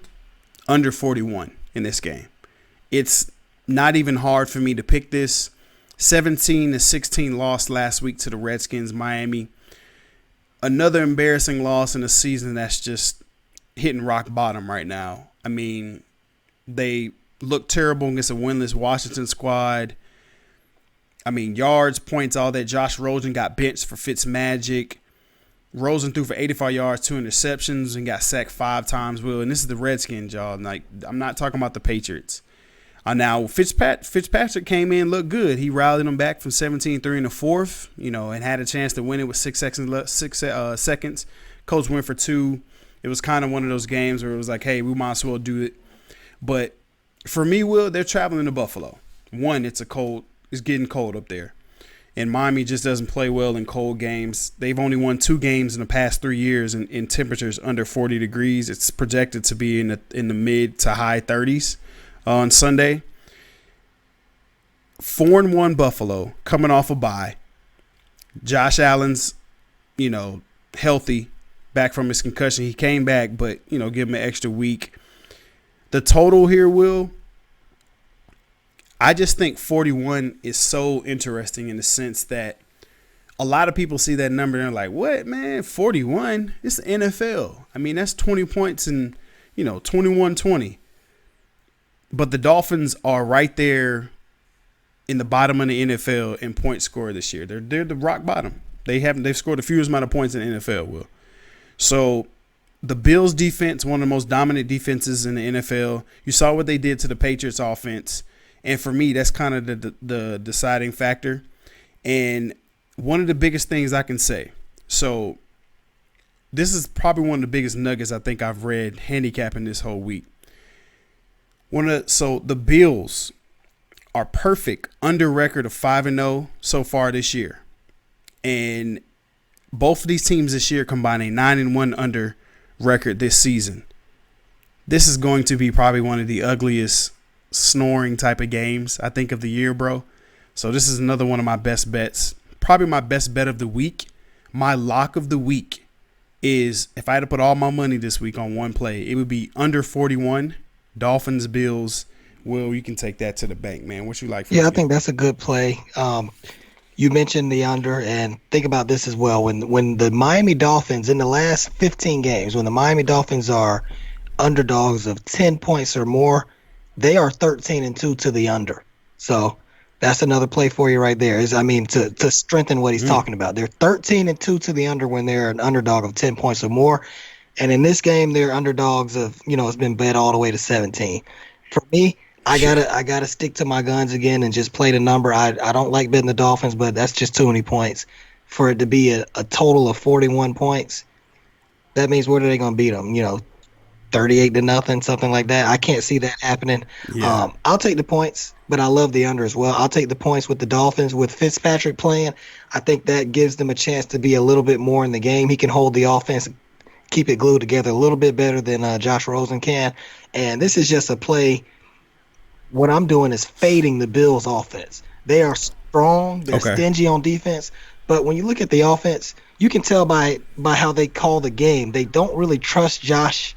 under 41 in this game. It's not even hard for me to pick this. 17-16 loss last week to the Redskins, Miami. another embarrassing loss in a season that's just hitting rock bottom right now. I mean, they look terrible against a winless Washington squad. I mean, yards, points, all that. Josh Rosen got benched for Fitzmagic. Rosen threw for 85 yards, 2 interceptions, and got sacked 5 times. Will, and this is the Redskins, y'all. Like, I'm not talking about the Patriots. Now, Fitzpatrick came in, looked good. He rallied them back from 17-3 in the fourth, and had a chance to win it with 6 seconds. Coach went for 2. It was kind of one of those games where it was like, hey, we might as well do it. But for me, Will, they're traveling to Buffalo. One, it's getting cold up there. And Miami just doesn't play well in cold games. They've only won 2 games in the past 3 years in temperatures under 40 degrees. It's projected to be in the mid to high 30s on Sunday. 4-1 Buffalo coming off a bye. Josh Allen's, healthy, back from his concussion. He came back, but, give him an extra week. The total here, Will, I just think 41 is so interesting in the sense that a lot of people see that number and they're like, what, man, 41? It's the NFL. I mean, that's 20 points and, 21-20. But the Dolphins are right there in the bottom of the NFL in point score this year. They're the rock bottom. They've scored the fewest amount of points in the NFL, Will. So the Bills defense, one of the most dominant defenses in the NFL. You saw what they did to the Patriots offense. And for me, that's kind of the deciding factor. And one of the biggest things I can say. So this is probably one of the biggest nuggets I think I've read handicapping this whole week. So the Bills are perfect under record of 5-0 so far this year. And both of these teams this year combine a 9-1 under record this season. This is going to be probably one of the ugliest snoring type of games I think of the year, bro. So this is another one of my best bets. Probably my best bet of the week. My lock of the week is, if I had to put all my money this week on one play, it would be under 41. Dolphins, Bills. Will, you can take that to the bank, man. What you like? I think that's a good play. You mentioned the under, and think about this as well. When the Miami Dolphins, in the last 15 games, when the Miami Dolphins are underdogs of 10 points or more, they are 13-2 to the under. So that's another play for you right there. To strengthen what he's talking about. They're 13-2 to the under when they're an underdog of 10 points or more. And in this game, they're underdogs of, it's been bet all the way to 17. For me, I gotta stick to my guns again and just play the number. I don't like betting the Dolphins, but that's just too many points. For it to be a total of 41 points, that means what are they going to beat them? 38-0, something like that. I can't see that happening. Yeah. I'll take the points, but I love the under as well. I'll take the points with the Dolphins. With Fitzpatrick playing, I think that gives them a chance to be a little bit more in the game. He can hold the offense, keep it glued together a little bit better than Josh Rosen can. And this is just a play. What I'm doing is fading the Bills' offense. They are strong. They're stingy on defense. But when you look at the offense, you can tell by how they call the game. They don't really trust Josh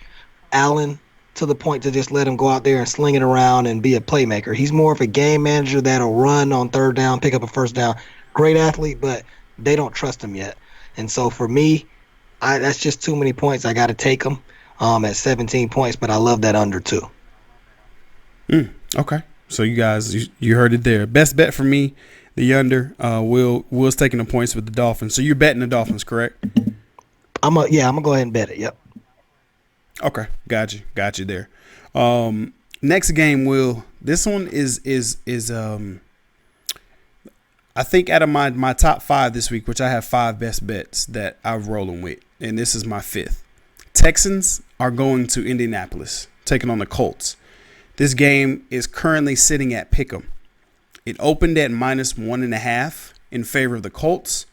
Allen to the point to just let him go out there and sling it around and be a playmaker. He's more of a game manager that'll run on third down, pick up a first down. Great athlete, but they don't trust him yet. And so for me, that's just too many points. I got to take them at 17 points, but I love that under too. Okay. So you guys, you heard it there. Best bet for me, the under. Will's taking the points with the Dolphins. So you're betting the Dolphins, correct? I'm gonna go ahead and bet it. Yep. Okay, got you there. Next game, Will. This one is I think out of my top 5 this week, which I have 5 best bets that I'm rolling with, and this is my 5th. Texans are going to Indianapolis, taking on the Colts. This game is currently sitting at pick'em. It opened at -1.5 in favor of the Colts.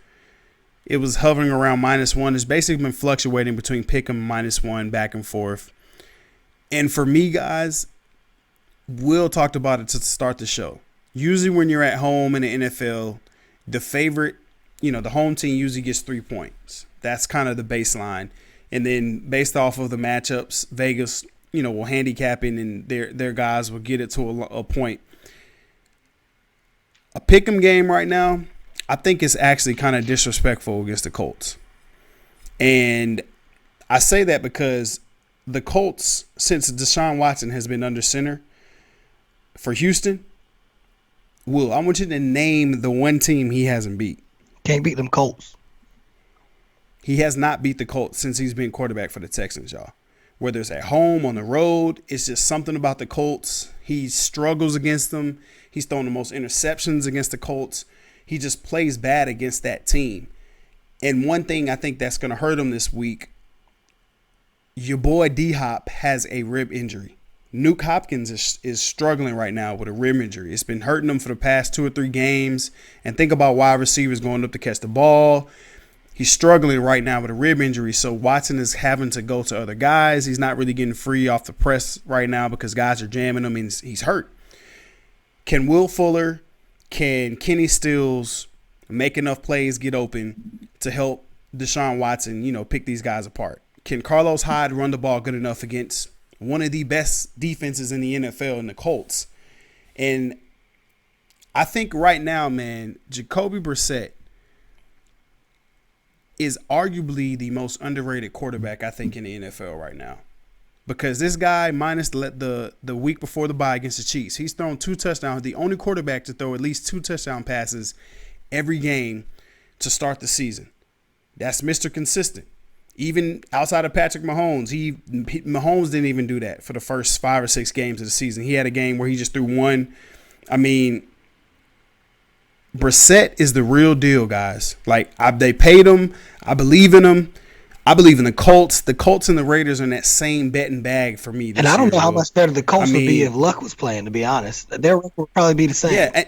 It was hovering around -1. It's basically been fluctuating between pick'em and -1 back and forth. And for me, guys, Will talked about it to start the show. Usually when you're at home in the NFL, the favorite, the home team usually gets 3 points. That's kind of the baseline. And then based off of the matchups, Vegas, will handicap it, and their guys will get it to a point. A pick'em game right now, I think it's actually kind of disrespectful against the Colts. And I say that because the Colts, since Deshaun Watson has been under center for Houston, Will, I want you to name the one team he hasn't beat. Can't beat them Colts. He has not beat the Colts since he's been quarterback for the Texans, y'all. Whether it's at home, on the road, it's just something about the Colts. He struggles against them. He's thrown the most interceptions against the Colts. He just plays bad against that team. And one thing I think that's going to hurt him this week, your boy D-Hop has a rib injury. Nuke Hopkins is struggling right now with a rib injury. It's been hurting him for the past 2 or 3 games. And think about wide receivers going up to catch the ball. He's struggling right now with a rib injury. So Watson is having to go to other guys. He's not really getting free off the press right now because guys are jamming him and he's hurt. Can Will Fuller, can Kenny Stills make enough plays get open to help Deshaun Watson, pick these guys apart? Can Carlos Hyde run the ball good enough against one of the best defenses in the NFL in the Colts? And I think right now, man, Jacoby Brissett is arguably the most underrated quarterback, I think, in the NFL right now. Because this guy, minus the week before the bye against the Chiefs, he's thrown 2 touchdowns. The only quarterback to throw at least 2 touchdown passes every game to start the season. That's Mr. Consistent. Even outside of Patrick Mahomes, Mahomes didn't even do that for the first 5 or 6 games of the season. He had a game where he just threw 1. I mean, Brissett is the real deal, guys. They paid him. I believe in him. I believe in the Colts. The Colts and the Raiders are in that same bet and bag for me. And I don't know how much better the Colts would be if Luck was playing, to be honest. Their record would probably be the same.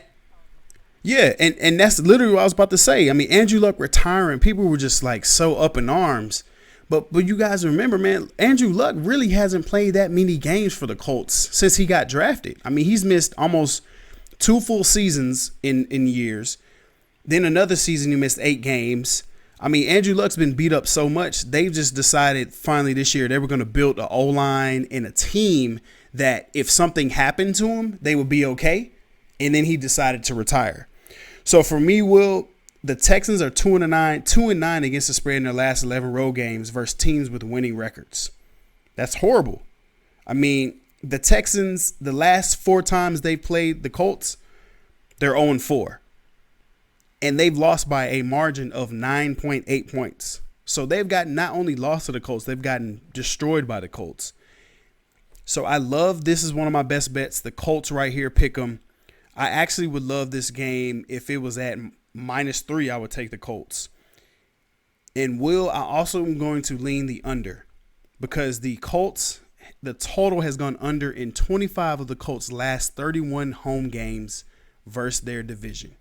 Yeah, and that's literally what I was about to say. I mean, Andrew Luck retiring, people were just so up in arms. But you guys remember, man, Andrew Luck really hasn't played that many games for the Colts since he got drafted. I mean, he's missed almost 2 full seasons in years. Then another season he missed 8 games. I mean, Andrew Luck's been beat up so much, they've just decided finally this year they were going to build an O-line and a team that if something happened to him, they would be okay. And then he decided to retire. So for me, Will, the Texans are 2-9 against the spread in their last 11 road games versus teams with winning records. That's horrible. I mean, the Texans, the last 4 times they played the Colts, they're 0-4. And they've lost by a margin of 9.8 points. So they've gotten not only lost to the Colts, they've gotten destroyed by the Colts. So I love, this is one of my best bets, the Colts right here, pick them. I actually would love this game if it was at -3, I would take the Colts. And I also am going to lean the under because the Colts, the total has gone under in 25 of the Colts' last 31 home games versus their division.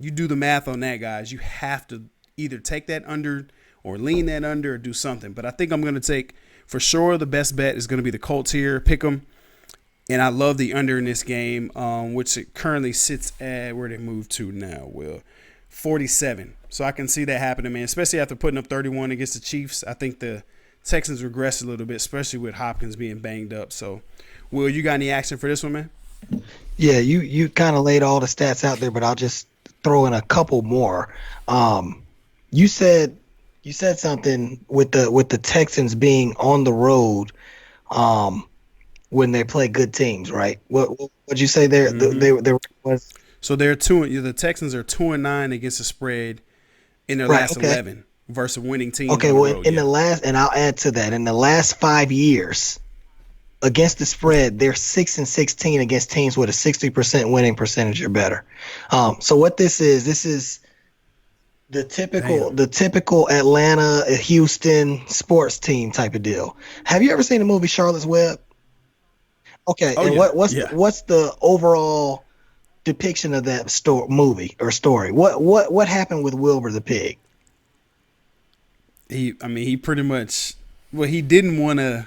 You do the math on that, guys. You have to either take that under or lean that under or do something. But I think I'm going to take, for sure, the best bet is going to be the Colts here. Pick them. And I love the under in this game, which it currently sits at, where they move to now, Will, 47. So I can see that happening, man, especially after putting up 31 against the Chiefs. I think the Texans regress a little bit, especially with Hopkins being banged up. So, Will, you got any action for this one, man? Yeah, you kind of laid all the stats out there, but I'll just throw in a couple more. You said something with the Texans being on the road when they play good teams, right? What'd you say there? Mm-hmm. There was. So the Texans are 2-9 against the spread in their last 11 versus winning teams. Okay, well, in the last, and I'll add to that, in the last 5 years against the spread, they're 6-16 against teams with a 60% winning percentage or better. So what this is the typical Atlanta, Houston sports team type of deal. Have you ever seen the movie Charlotte's Web? Okay, what's the overall depiction of that movie or story? What happened with Wilbur the pig? He pretty much, he didn't want to.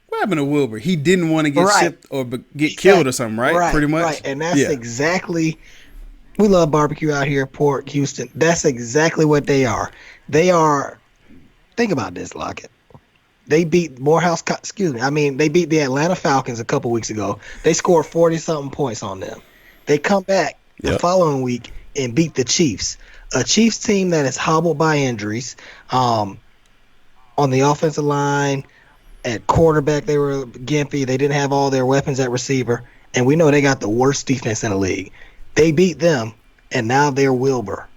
What happened to Wilbur? He didn't want to get shipped or get killed or something, right? Pretty much. Right, and that's exactly. We love barbecue out here, Port Houston. That's exactly what they are. They are. Think about this, Lockett. They beat Morehouse. They beat the Atlanta Falcons a couple weeks ago. They scored 40-something points on them. They come back the following week, and beat the Chiefs, a Chiefs team that is hobbled by injuries. On the offensive line, at quarterback, they were gimpy. They didn't have all their weapons at receiver, and we know they got the worst defense in the league. They beat them, and now they're Wilbur.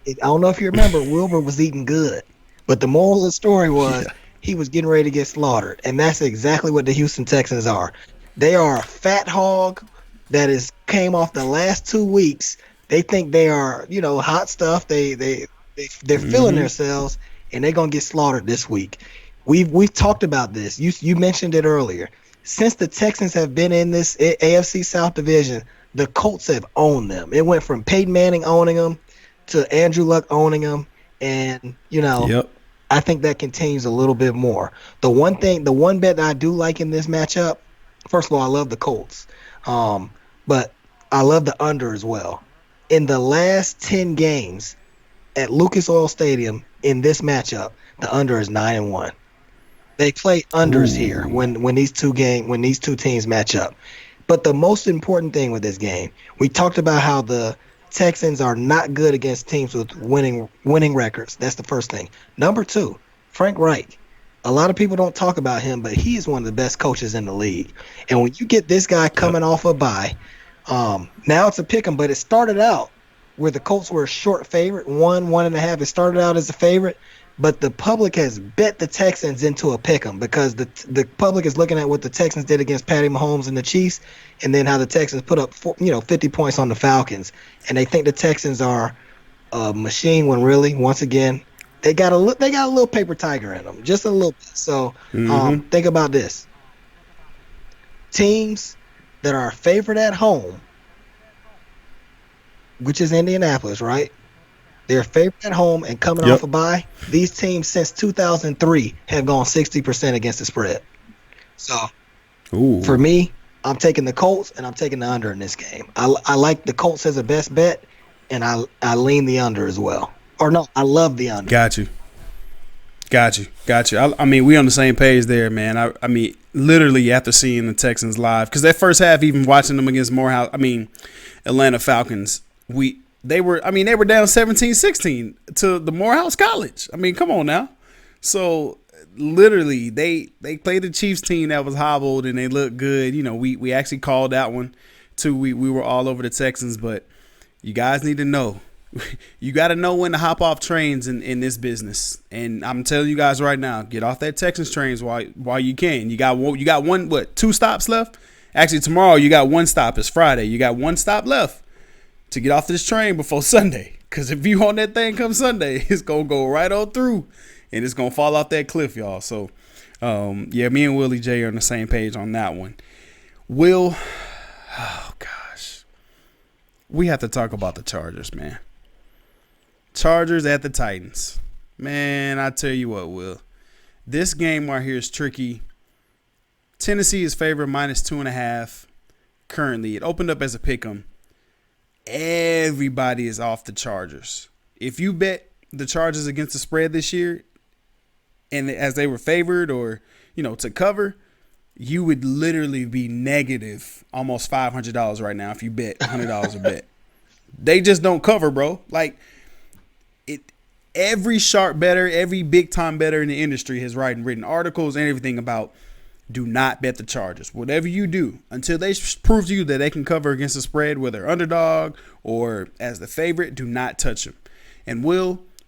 I don't know if you remember, Wilbur was eating good, but the moral of the story was Yeah. he was getting ready to get slaughtered, and that's exactly what the Houston Texans are. They are a fat hog that is came off the last 2 weeks. They think they are, hot stuff. They're feeling Mm-hmm. themselves, and they're gonna get slaughtered this week. We've talked about this. You mentioned it earlier. Since the Texans have been in this AFC South division, the Colts have owned them. It went from Peyton Manning owning them to Andrew Luck owning them, and Yep. I think that continues a little bit more. The one bet that I do like in this matchup, first of all, I love the Colts, but I love the under as well. In the last 10 games at Lucas Oil Stadium in this matchup, the under is 9-1. They play unders here Ooh. when these two teams match up. But the most important thing with this game, we talked about how the Texans are not good against teams with winning records. That's the first thing. Number two, Frank Reich. A lot of people don't talk about him, but he is one of the best coaches in the league. And when you get this guy Yep. coming off a bye, now it's a pick 'em, but it started out where the Colts were a short favorite, 1.5. It started out as a favorite, but the public has bet the Texans into a pick 'em because the public is looking at what the Texans did against Patty Mahomes and the Chiefs, and then how the Texans put up 50 points on the Falcons, and they think the Texans are a machine when really, once again, they got a little paper tiger in them, just a little bit. So Mm-hmm. think about this: teams that are a favorite at home, which is Indianapolis, right? They're favored at home and coming off Yep. a bye. These teams since 2003 have gone 60% against the spread. So Ooh. for me, I'm taking the Colts and I'm taking the under in this game. I like the Colts as a best bet, and I lean the under as well. Or no, I love the under. Got you. Got you. Got you. I mean, we on the same page there, man. I mean, literally after seeing the Texans live, because that first half, even watching them against Atlanta Falcons, they were down 17-16 to the Morehouse College. I mean, come on now. So literally, they played the Chiefs team that was hobbled and they looked good. We actually called that one too. We were all over the Texans, but you guys need to know. You got to know when to hop off trains in this business. And I'm telling you guys right now, get off that Texans trains while you can. You got one, 2 stops left? Actually, tomorrow you got 1 stop. It's Friday. You got 1 stop left to get off this train before Sunday. Because if you on that thing come Sunday, it's going to go right on through and it's going to fall off that cliff, y'all. So, yeah, me and Willie J are on the same page on that one. Oh, gosh. We have to talk about the Chargers, man. Chargers at the Titans. Man, I tell you what, Will. This game right here is tricky. Tennessee is favored -2.5 currently. It opened up as a pick 'em. Everybody is off the Chargers. If you bet the Chargers against the spread this year, and as they were favored or, to cover, you would literally be negative almost $500 right now if you bet $100 a bet. They just don't cover, bro. Like, every sharp bettor, every big time bettor in the industry has written articles and everything about do not bet the Chargers. Whatever you do, until they prove to you that they can cover against the spread, whether underdog or as the favorite, do not touch them. And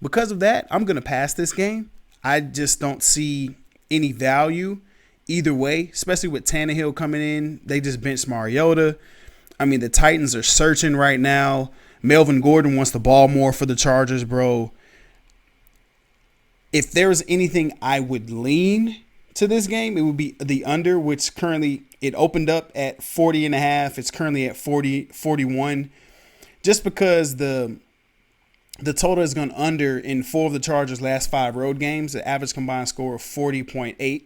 because of that, I'm going to pass this game. I just don't see any value either way, especially with Tannehill coming in. They just benched Mariota. I mean, the Titans are searching right now. Melvin Gordon wants the ball more for the Chargers, bro. If there was anything I would lean to this game, it would be the under, which currently it opened up at 40.5. It's currently at 41. Just because the total has gone under in 4 of the Chargers' last 5 road games, the average combined score of 40.8.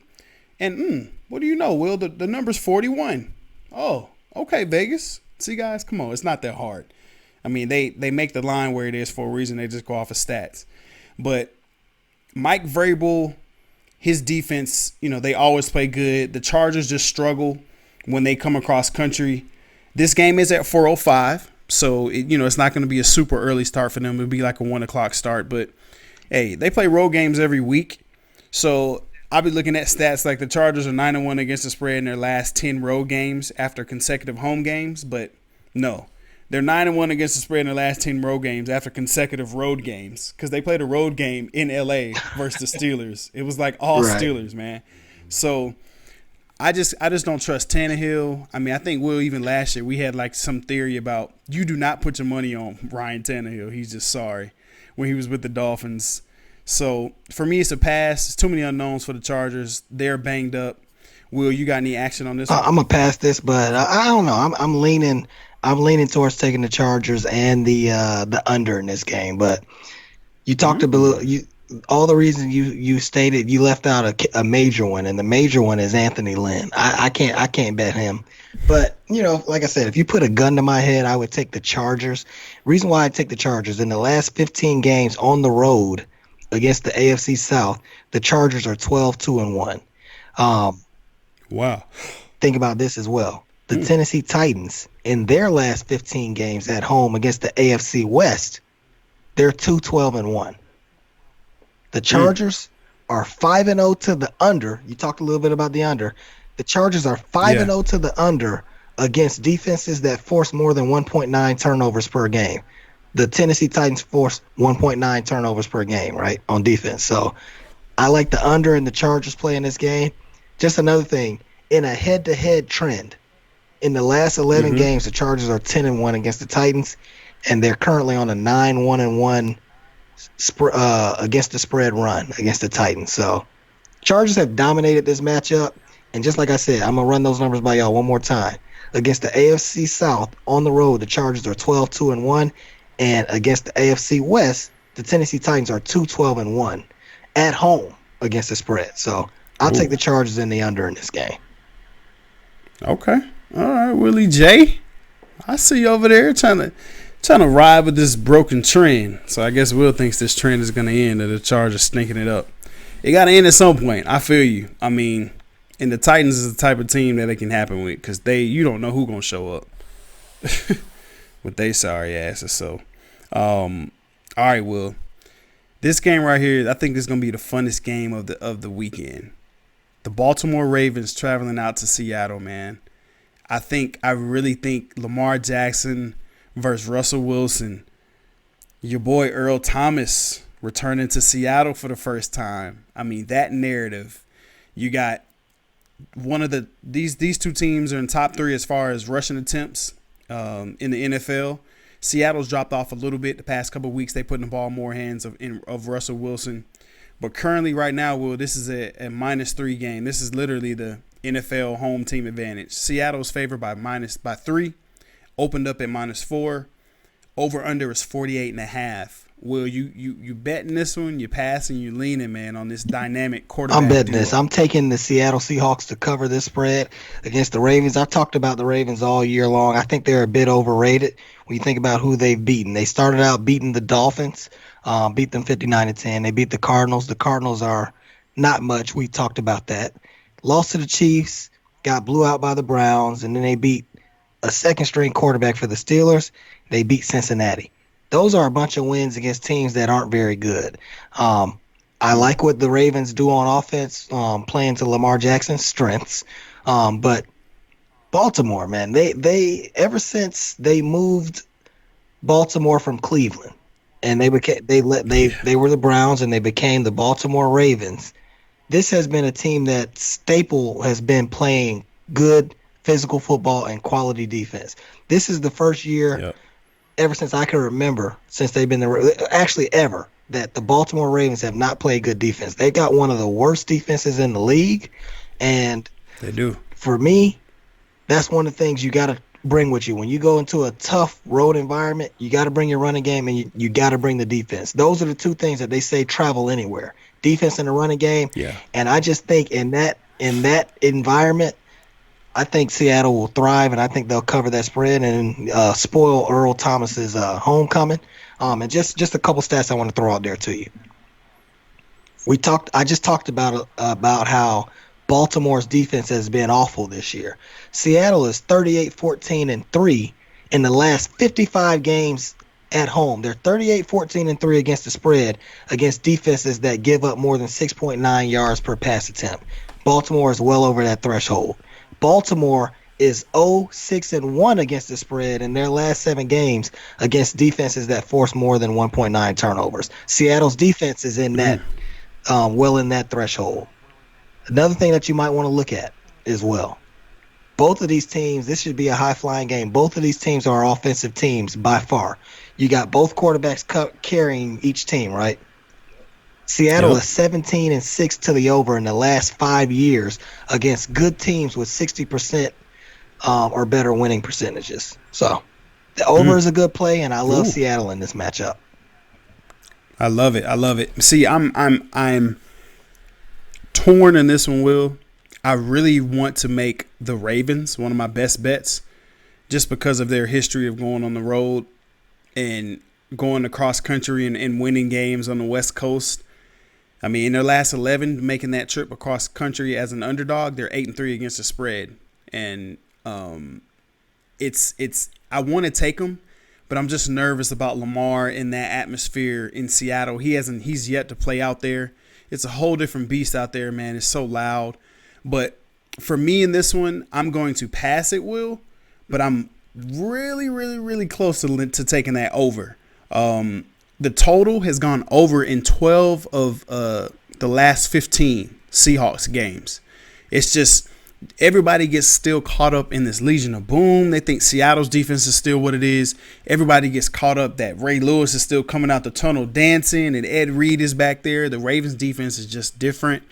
And what do you know, Will? The number's 41. Oh, okay, Vegas. See, guys, come on. It's not that hard. I mean, they make the line where it is for a reason. They just go off of stats. But Mike Vrabel, his defense, they always play good. The Chargers just struggle when they come across country. This game is at 4:05. So it's not going to be a super early start for them. It'll be like a 1 o'clock start. But hey, they play road games every week. So I'll be looking at stats like the Chargers are 9-1 against the spread in their last 10 road games after consecutive home games. But no, they're 9-1 against the spread in their last 10 road games after consecutive road games because they played a road game in LA versus the Steelers. It was like all Right. Steelers, man. So I just don't trust Tannehill. I mean, I think even last year we had like some theory about you do not put your money on Ryan Tannehill. He's just sorry when he was with the Dolphins. So for me, it's a pass. It's too many unknowns for the Chargers. They're banged up. Will, you got any action on this one? I'm gonna pass this, but I don't know. I'm leaning. I'm leaning towards taking the Chargers and the under in this game. But you talked about all the reasons you stated. You left out a major one, and the major one is Anthony Lynn. I can't bet him. But like I said, if you put a gun to my head, I would take the Chargers. Reason why I take the Chargers in the last 15 games on the road against the AFC South, the Chargers are 12-2-1. Wow. Think about this as well. The Tennessee Titans, in their last 15 games at home against the AFC West, they're 2-12-1. The Chargers are 5-0 to the under. You talked a little bit about the under. The Chargers are 5-0 to the under against defenses that force more than 1.9 turnovers per game. The Tennessee Titans force 1.9 turnovers per game, right, on defense. So I like the under and the Chargers play in this game. Just another thing, in a head-to-head trend, in the last 11 games, the Chargers are 10-1 against the Titans, and they're currently on a 9-1-1 against the spread run against the Titans. So Chargers have dominated this matchup, and just like I said, I'm going to run those numbers by y'all one more time. Against the AFC South on the road, the Chargers are 12-2-1, and against the AFC West, the Tennessee Titans are 2-12-1 at home against the spread. So I'll take the Chargers in the under in this game. Okay. All right, Willie J. I see you over there trying to ride with this broken trend. So I guess Will thinks this trend is going to end, and the Chargers stinking it up. It got to end at some point. I feel you. I mean, and the Titans is the type of team that it can happen with because you don't know who's going to show up with they sorry asses. So, all right, Will. This game right here, I think this is going to be the funnest game of the weekend. The Baltimore Ravens traveling out to Seattle, man. I really think Lamar Jackson versus Russell Wilson. Your boy Earl Thomas returning to Seattle for the first time. I mean, that narrative. You got one of these two teams are in top 3 as far as rushing attempts in the NFL. Seattle's dropped off a little bit the past couple of weeks. They putting the ball in more hands of Russell Wilson. But currently right now, Will, this is a -3 game. This is literally the NFL home team advantage. Seattle's favored by 3, opened up at -4. Over under is 48.5. Will, you betting this one? You passing? You leaning, man, on this dynamic quarterback? I'm betting duo. this. I'm taking the Seattle Seahawks to cover this spread against the Ravens. I've talked about the Ravens all year long. I think they're a bit overrated when you think about who they've beaten. They started out beating the Dolphins, beat them 59-10. They beat the Cardinals. The Cardinals are not much. We talked about that. Lost to the Chiefs, got blew out by the Browns, and then they beat a second-string quarterback for the Steelers. They beat Cincinnati. Those are a bunch of wins against teams that aren't very good. I like what the Ravens do on offense, playing to Lamar Jackson's strengths. But Baltimore, man, they ever since they moved Baltimore from Cleveland, and they were the Browns, and they became the Baltimore Ravens. This has been a team that staple has been playing good physical football and quality defense. This is the first year ever since I can remember, since they've been ever, that the Baltimore Ravens have not played good defense. They got one of the worst defenses in the league, and they do. For me, that's one of the things you got to bring with you. When you go into a tough road environment, you got to bring your running game, and you got to bring the defense. Those are the two things that they say travel anywhere. Defense and the running game. Yeah. And I just think in that environment, I think Seattle will thrive, and I think they'll cover that spread and spoil Earl Thomas's homecoming. And just a couple stats I want to throw out there to you. I just talked about how Baltimore's defense has been awful this year. Seattle is 38-14-3 In the last 55 games at home, they're 38-14-3 against the spread against defenses that give up more than 6.9 yards per pass attempt. Baltimore is well over that threshold. Baltimore is 0-6-1 against the spread in their last 7 games against defenses that force more than 1.9 turnovers. Seattle's defense is in that well in that threshold. Another thing that you might want to look at as well. Both of these teams, this should be a high-flying game. Both of these teams are offensive teams by far. You got both quarterbacks carrying each team, right? Seattle is 17-6 to the over in the last 5 years against good teams with 60% or better winning percentages. So the over is a good play, and I love Seattle in this matchup. I love it. I love it. See, I'm torn in this one, Will. I really want to make the Ravens one of my best bets just because of their history of going on the road and going across country and winning games on the West Coast. I mean, in their last 11, making that trip across country as an underdog, they're 8-3 against the spread. And it's I want to take them, but I'm just nervous about Lamar in that atmosphere in Seattle. He's yet to play out there. It's a whole different beast out there, man. It's so loud. But for me in this one, I'm going to pass it, Will. But I'm really, really, really close to taking that over. The total has gone over in 12 of the last 15 Seahawks games. It's just everybody gets still caught up in this Legion of Boom. They think Seattle's defense is still what it is. Everybody gets caught up that Ray Lewis is still coming out the tunnel dancing and Ed Reed is back there. The Ravens defense is just different.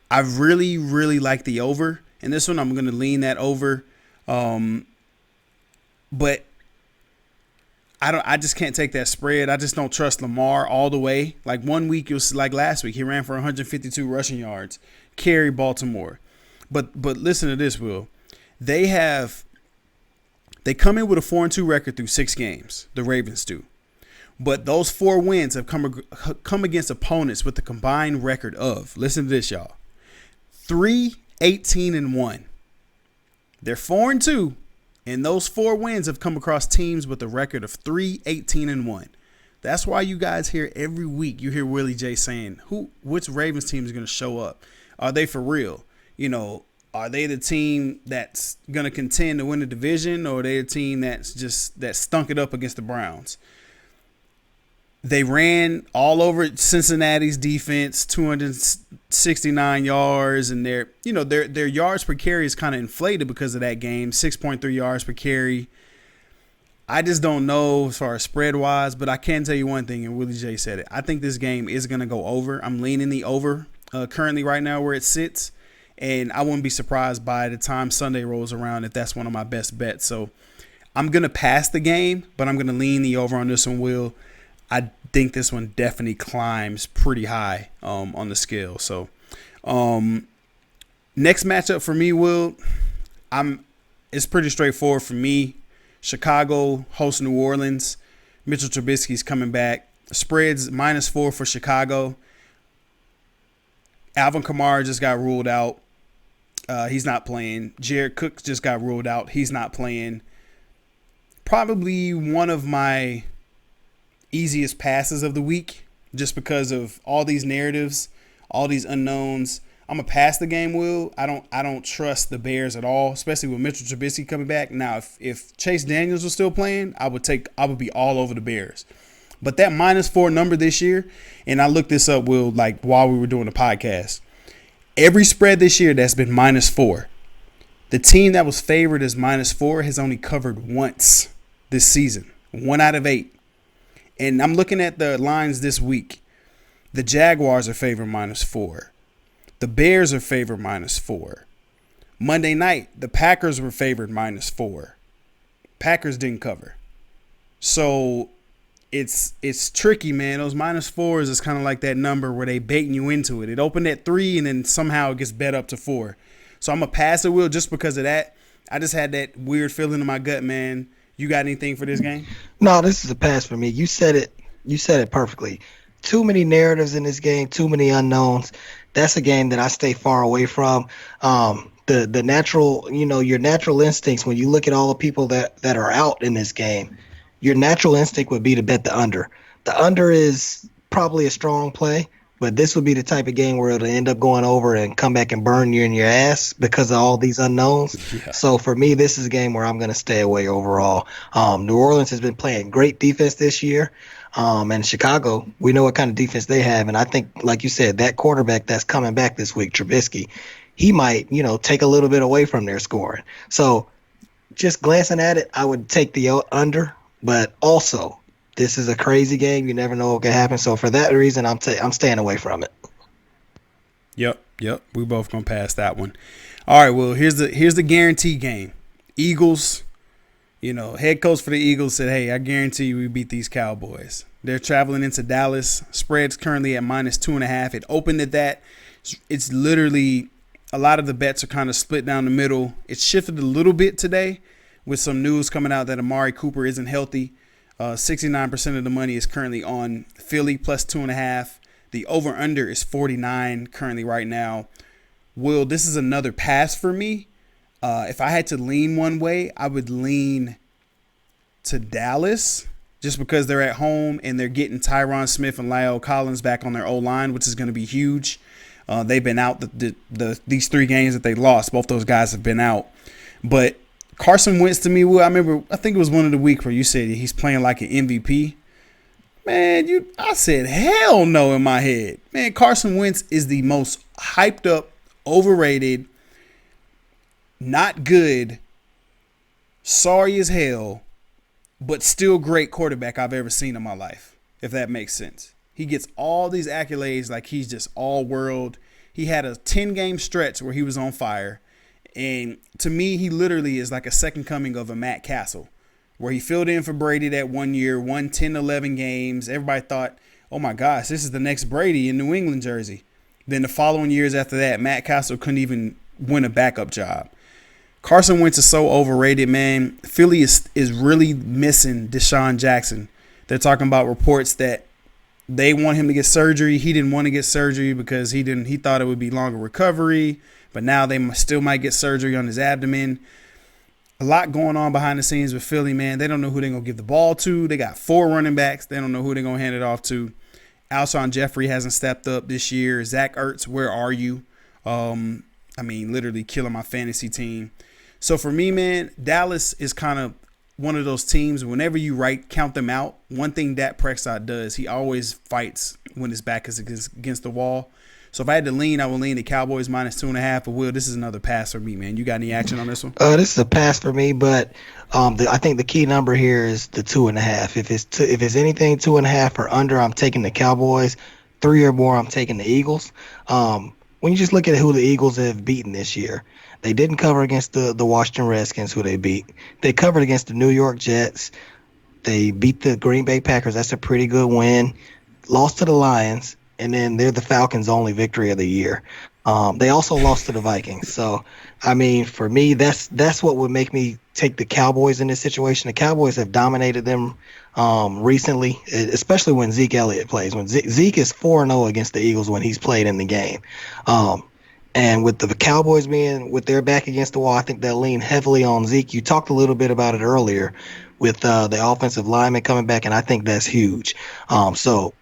I really, really like the over. In this one, I'm going to lean that over. But I just can't take that spread. I just don't trust Lamar all the way. Like 1 week, it was like last week, he ran for 152 rushing yards, carried Baltimore. But listen to this, Will. They come in with a 4-2 record through 6 games. The Ravens do. But those 4 wins have come against opponents with a combined record of, listen to this, y'all, 3-18-1. They're 4-2, and those 4 wins have come across teams with a record of 3-18-1. That's why you guys hear every week, you hear Willie J saying, which Ravens team is going to show up? Are they for real? You know, are they the team that's going to contend to win the division, or are they a team that stunk it up against the Browns? They ran all over Cincinnati's defense, 269 yards, and their yards per carry is kind of inflated because of that game, 6.3 yards per carry. I just don't know as far as spread-wise, but I can tell you one thing, and Willie J said it. I think this game is going to go over. I'm leaning the over currently right now where it sits, and I wouldn't be surprised by the time Sunday rolls around if that's one of my best bets. So I'm going to pass the game, but I'm going to lean the over on this one, Will. I think this one definitely climbs pretty high on the scale. So next matchup for me, Will, it's pretty straightforward for me. Chicago hosts New Orleans. Mitchell Trubisky's coming back. Spreads -4 for Chicago. Alvin Kamara just got ruled out. He's not playing. Jared Cook just got ruled out. He's not playing. Probably one of my easiest passes of the week just because of all these narratives, all these unknowns. I'm gonna pass the game, Will. I don't trust the Bears at all, especially with Mitchell Trubisky coming back. Now, if Chase Daniels was still playing, I would be all over the Bears. But that -4 number this year, and I looked this up, Will, like while we were doing the podcast. Every spread this year that's been -4, the team that was favored as -4 has only covered once this season, 1 out of 8. And I'm looking at the lines this week. The Jaguars are favored -4. The Bears are favored -4. Monday night, the Packers were favored -4. Packers didn't cover. So it's tricky, man. Those -4s is kind of like that number where they baiting you into it. It opened at 3 and then somehow it gets bet up to 4. So I'm going to pass it, Will, just because of that. I just had that weird feeling in my gut, man. You got anything for this game? No, this is a pass for me. You said it perfectly. Too many narratives in this game, too many unknowns. That's a game that I stay far away from. the natural, your natural instincts when you look at all the people that are out in this game, your natural instinct would be to bet the under. The under is probably a strong play, but this would be the type of game where it'll end up going over and come back and burn you in your ass because of all these unknowns. Yeah. So for me, this is a game where I'm going to stay away overall. New Orleans has been playing great defense this year. And Chicago, we know what kind of defense they have. And I think, like you said, that quarterback that's coming back this week, Trubisky, he might, take a little bit away from their scoring. So just glancing at it, I would take the under. But also, this is a crazy game. You never know what can happen. So for that reason, I'm staying away from it. Yep. We both gonna pass that one. All right. Well, here's the guarantee game. Eagles. Head coach for the Eagles said, "Hey, I guarantee you we beat these Cowboys." They're traveling into Dallas. Spread's currently at -2.5. It opened at that. It's literally a lot of the bets are kind of split down the middle. It shifted a little bit today with some news coming out that Amari Cooper isn't healthy. 69% of the money is currently on Philly +2.5. The over-under is 49 currently right now. Will, this is another pass for me. If I had to lean one way, I would lean to Dallas just because they're at home and they're getting Tyron Smith and Lyle Collins back on their O-line, which is going to be huge. They've been out these 3 games that they lost. Both those guys have been out. But Carson Wentz, to me, Will, I think it was one of the week where you said he's playing like an MVP. Man, I said hell no in my head. Man, Carson Wentz is the most hyped up, overrated, not good, sorry as hell, but still great quarterback I've ever seen in my life, if that makes sense. He gets all these accolades like he's just all world. He had a 10-game stretch where he was on fire. And to me, he literally is like a second coming of a Matt Castle, where he filled in for Brady that 1 year, won 10, 11 games. Everybody thought, oh my gosh, this is the next Brady in New England jersey. Then the following years after that, Matt Castle couldn't even win a backup job. Carson Wentz is so overrated, man. Philly is really missing Deshaun Jackson. They're talking about reports that they want him to get surgery. He didn't want to get surgery because he thought it would be longer recovery. But now they still might get surgery on his abdomen. A lot going on behind the scenes with Philly, man. They don't know who they're going to give the ball to. They got 4 running backs. They don't know who they're going to hand it off to. Alshon Jeffrey hasn't stepped up this year. Zach Ertz, where are you? Literally killing my fantasy team. So for me, man, Dallas is kind of one of those teams, whenever you count them out, one thing Dak Prescott does, he always fights when his back is against the wall. So if I had to lean, I would lean the Cowboys -2.5. But Will, this is another pass for me, man. You got any action on this one? This is a pass for me, but I think the key number here is the 2.5. If it's anything 2.5 or under, I'm taking the Cowboys. 3 or more, I'm taking the Eagles. When you just look at who the Eagles have beaten this year, they didn't cover against the Washington Redskins, who they beat. They covered against the New York Jets. They beat the Green Bay Packers. That's a pretty good win. Lost to the Lions, and then they're the Falcons' only victory of the year. They also lost to the Vikings. So, for me, that's what would make me take the Cowboys in this situation. The Cowboys have dominated them recently, especially when Zeke Elliott plays. When Zeke is 4-0 against the Eagles when he's played in the game. And with the Cowboys being with their back against the wall, I think they'll lean heavily on Zeke. You talked a little bit about it earlier with the offensive lineman coming back, and I think that's huge. So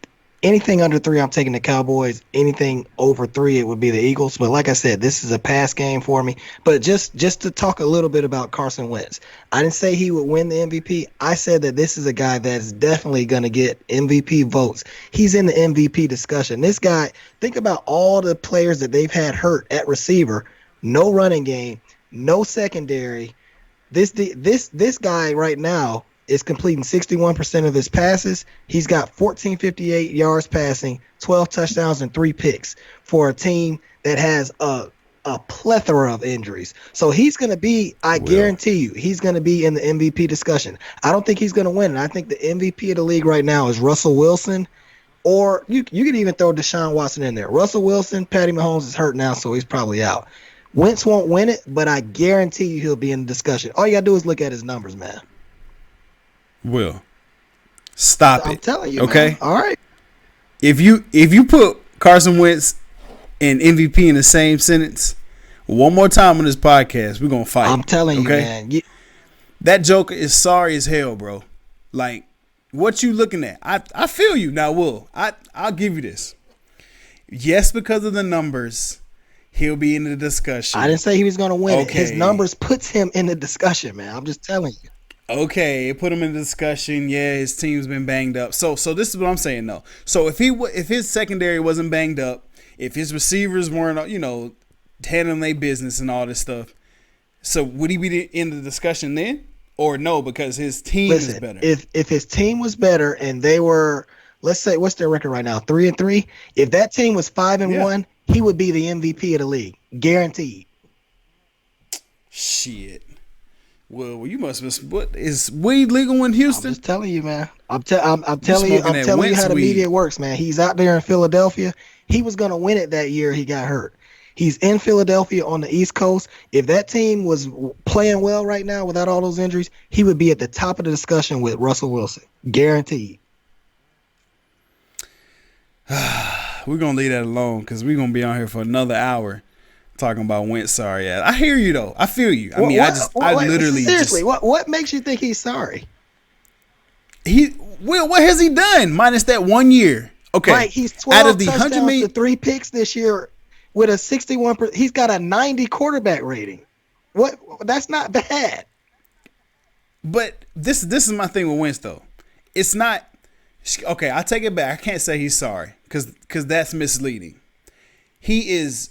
anything under 3, I'm taking the Cowboys. Anything over 3, it would be the Eagles. But like I said, this is a pass game for me. But just to talk a little bit about Carson Wentz, I didn't say he would win the MVP. I said that this is a guy that's definitely going to get MVP votes. He's in the MVP discussion. This guy, think about all the players that they've had hurt at receiver, no running game, no secondary. This guy right now is completing 61% of his passes. He's got 1,458 yards passing, 12 touchdowns, and 3 picks for a team that has a plethora of injuries. So he's going to be, guarantee you, he's going to be in the MVP discussion. I don't think he's going to win. And I think the MVP of the league right now is Russell Wilson, or you can even throw Deshaun Watson in there. Russell Wilson, Patty Mahomes is hurt now, so he's probably out. Wentz won't win it, but I guarantee you he'll be in the discussion. All you got to do is look at his numbers, man. Will, stop it. I'm telling you, okay? Man. All right. If you put Carson Wentz and MVP in the same sentence, One more time on this podcast, we're gonna fight. I'm telling you, man. That Joker is sorry as hell, bro. Like, what you looking at? I feel you now, Will. I'll give you this. Yes, because of the numbers, he'll be in the discussion. I didn't say he was gonna win it. His numbers puts him in the discussion, man. I'm just telling you. Okay, it put him in the discussion. Yeah, his team's been banged up. So this is what I'm saying though. So if his secondary wasn't banged up, if his receivers weren't, handling their business and all this stuff, so would he be in the discussion then, or no? Because his team is better. If his team was better and they were, let's say, what's their record right now? 3-3. If that team was 5-1, he would be the MVP of the league, guaranteed. Shit. Well, you must have. What is weed legal in Houston? I'm just telling you, man. I'm telling you how the media works, man. He's out there in Philadelphia. He was gonna win it that year. He got hurt. He's in Philadelphia on the East Coast. If that team was playing well right now without all those injuries, he would be at the top of the discussion with Russell Wilson, guaranteed. We're gonna leave that alone because we're gonna be on here for another hour. Talking about Wentz, sorry. I hear you though. I feel you. Seriously, what makes you think he's sorry? What has he done minus that 1 year? Okay, right, he's 12 out of the 100 million, 3 picks this year with a 61%. He's got a 90 quarterback rating. What? That's not bad. But this is my thing with Wentz though. It's not okay. I take it back. I can't say he's sorry because that's misleading. He's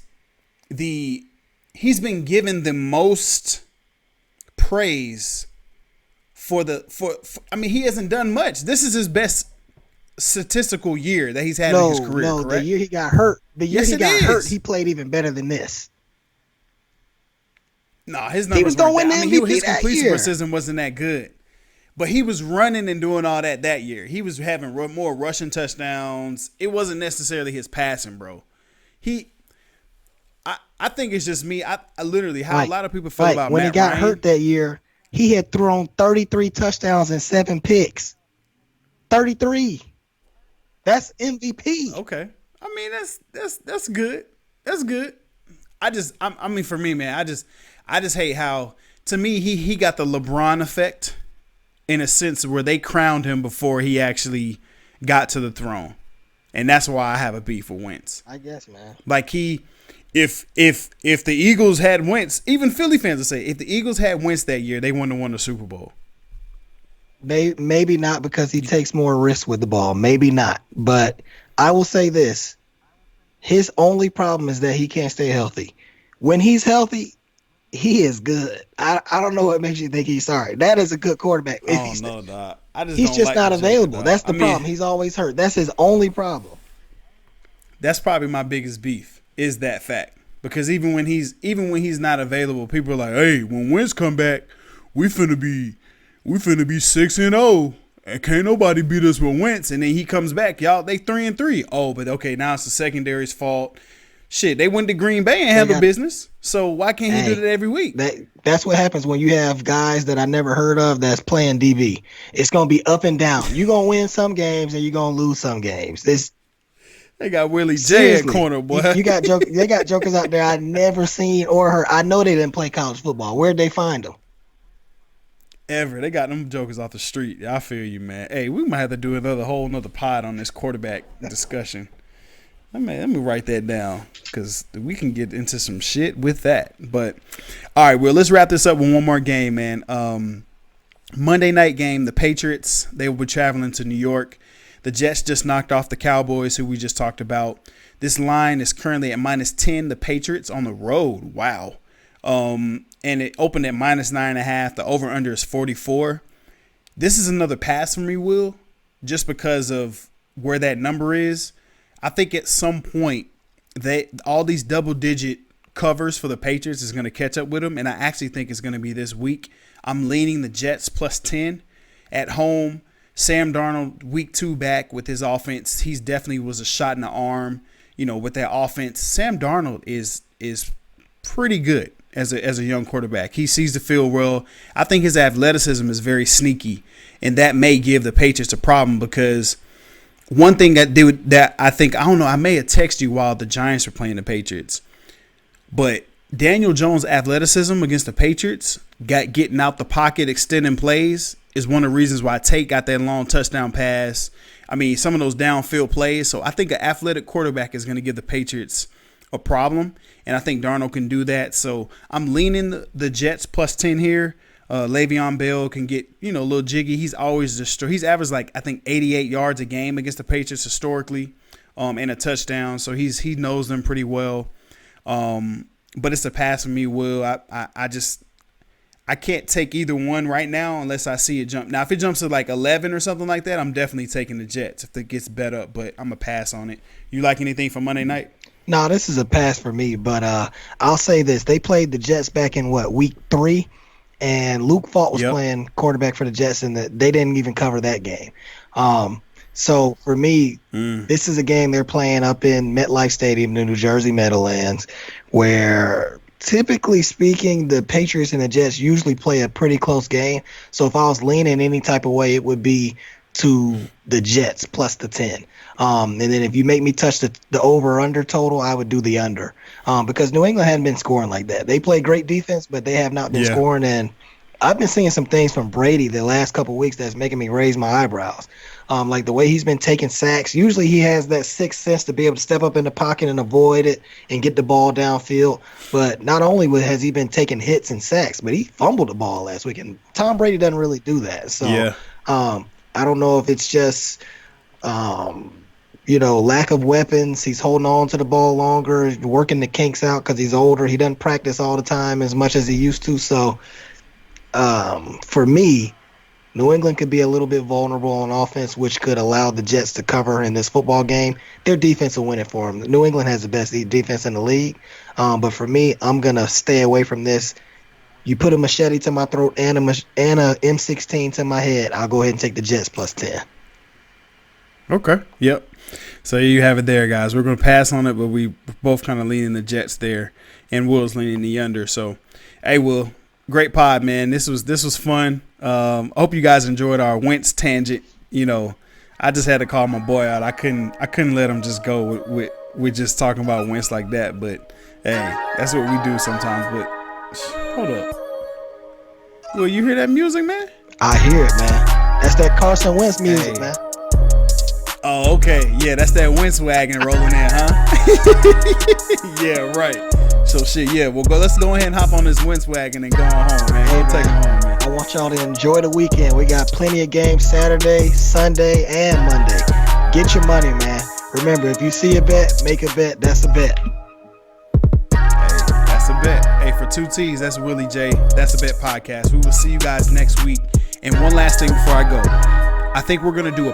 been given the most praise for he hasn't done much. This is his best statistical year that he's had in his career. No, correct? The year he got hurt. Hurt, he played even better than this. No, his numbers. He was going to win the MVP his that completion year. precision wasn't that good, but he was running and doing all that year. He was having more rushing touchdowns. It wasn't necessarily his passing, bro. I think it's just me. I literally how a lot of people feel about when Matt he got Ryan. hurt that year. He had thrown 33 touchdowns and 7 picks. 33. That's MVP. Okay, I mean that's good. That's good. I mean for me, man, I just hate how to me he got the LeBron effect in a sense where they crowned him before he actually got to the throne, and that's why I have a beef with Wentz. I guess, man. Like If the Eagles had Wentz, even Philly fans would say, if the Eagles had Wentz that year, they wouldn't have won the Super Bowl. Maybe not because he takes more risks with the ball. Maybe not. But I will say this. His only problem is that he can't stay healthy. When he's healthy, he is good. I don't know what makes you think he's sorry. That is a good quarterback. Oh, no, dog. He's just not available. That's the problem. He's always hurt. That's his only problem. That's probably my biggest beef. Is that fact? Because even when he's not available, people are like, "Hey, when Wentz come back, we finna be 6-0, and can't nobody beat us with Wentz." And then he comes back, y'all. They 3-3. Oh, but okay, now it's the secondary's fault. Shit, they went to Green Bay and handled business. So why can't he do that every week? That's what happens when you have guys that I never heard of that's playing DB. It's gonna be up and down. You're gonna win some games and you're gonna lose some games. They got Willie J at corner, boy. They got jokers out there I never seen or heard. I know they didn't play college football. Where'd they find them? They got them jokers off the street. I feel you, man. Hey, we might have to do another pod on this quarterback discussion. Let me write that down because we can get into some shit with that. But all right, well, let's wrap this up with one more game, man. Monday night game, the Patriots, they will be traveling to New York. The Jets just knocked off the Cowboys, who we just talked about. This line is currently at -10. The Patriots on the road. Wow. And it opened at -9.5. The over-under is 44. This is another pass for me, Will, just because of where that number is. I think at some point all these double-digit covers for the Patriots is going to catch up with them, and I actually think it's going to be this week. I'm leaning the Jets +10 at home. Sam Darnold, week 2 back with his offense. He's definitely was a shot in the arm, with that offense. Sam Darnold is pretty good as a young quarterback. He sees the field well. I think his athleticism is very sneaky, and that may give the Patriots a problem because one thing that I think, I don't know, I may have texted you while the Giants were playing the Patriots, but Daniel Jones' athleticism against the Patriots, getting out the pocket, extending plays, is one of the reasons why Tate got that long touchdown pass. I mean, some of those downfield plays. So I think an athletic quarterback is going to give the Patriots a problem, and I think Darnold can do that. So I'm leaning the Jets plus 10 here. Le'Veon Bell can get, a little jiggy. He's always he's averaged like, I think, 88 yards a game against the Patriots historically, and a touchdown. So he knows them pretty well. But it's a pass for me, Will. I can't take either one right now unless I see it jump. Now, if it jumps to like 11 or something like that, I'm definitely taking the Jets if it gets bet up, but I'm going to pass on it. You like anything for Monday night? No, this is a pass for me, but I'll say this. They played the Jets back in, week 3, and Luke Falk was playing quarterback for the Jets, and they didn't even cover that game. So for me, this is a game they're playing up in MetLife Stadium, the New Jersey Meadowlands, where typically speaking, the Patriots and the Jets usually play a pretty close game. So if I was leaning any type of way, it would be to the Jets plus the 10. And then if you make me touch the over-under total, I would do the under. Because New England hadn't been scoring like that. They play great defense, but they have not been scoring. And I've been seeing some things from Brady the last couple of weeks that's making me raise my eyebrows. Like the way he's been taking sacks. Usually he has that sixth sense to be able to step up in the pocket and avoid it and get the ball downfield. But not only has he been taking hits and sacks, but he fumbled the ball last week. And Tom Brady doesn't really do that. So I don't know if it's just lack of weapons. He's holding on to the ball longer, working the kinks out because he's older. He doesn't practice all the time as much as he used to. So for me, New England could be a little bit vulnerable on offense, which could allow the Jets to cover in this football game. Their defense will win it for them. New England has the best defense in the league. But for me, I'm going to stay away from this. You put a machete to my throat and a M16 to my head, I'll go ahead and take the Jets plus 10. Okay. Yep. So you have it there, guys. We're going to pass on it, but we both kind of leaning the Jets there, and Will's leaning the under. So, hey, Will, great pod, man. This was fun. I hope you guys enjoyed our Wentz tangent. I just had to call my boy out. I couldn't let him just go with just talking about Wentz like that. But hey, that's what we do sometimes. But hold up, Will, you hear that music, man? I hear it, man. That's that Carson Wentz music, man. Oh, okay. Yeah, that's that Wentz wagon rolling in, huh? Yeah, right. So shit, yeah. Well, let's go ahead and hop on this Wentz wagon and go on home, man. Go take him home, man. I want y'all to enjoy the weekend. We got plenty of games Saturday, Sunday, and Monday. Get your money, man. Remember, if you see a bet, make a bet. That's a bet. Hey, that's a bet. Hey, for 2 T's, that's Willie J. That's a Bet podcast. We will see you guys next week. And one last thing before I go. I think we're going to do a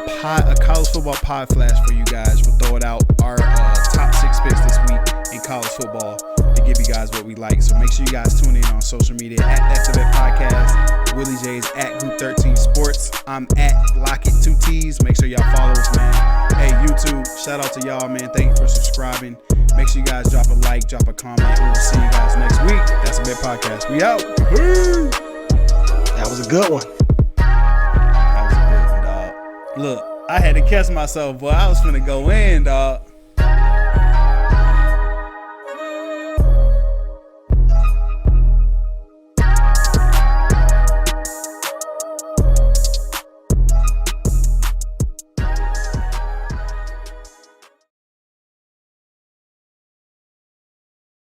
college football pod flash for you guys. We'll throw it out, our top 6 picks this week in college football to give you guys what we like. So make sure you guys tune in on social media at That's the Bet Podcast. Willie J is at Group 13 Sports. I'm at Lockett 2 T's. Make sure y'all follow us, man. Hey, YouTube, shout out to y'all, man. Thank you for subscribing. Make sure you guys drop a like, drop a comment. We'll see you guys next week. That's the Bet Podcast. We out. That was a good one. Look, I had to catch myself, boy. I was finna go in, dog.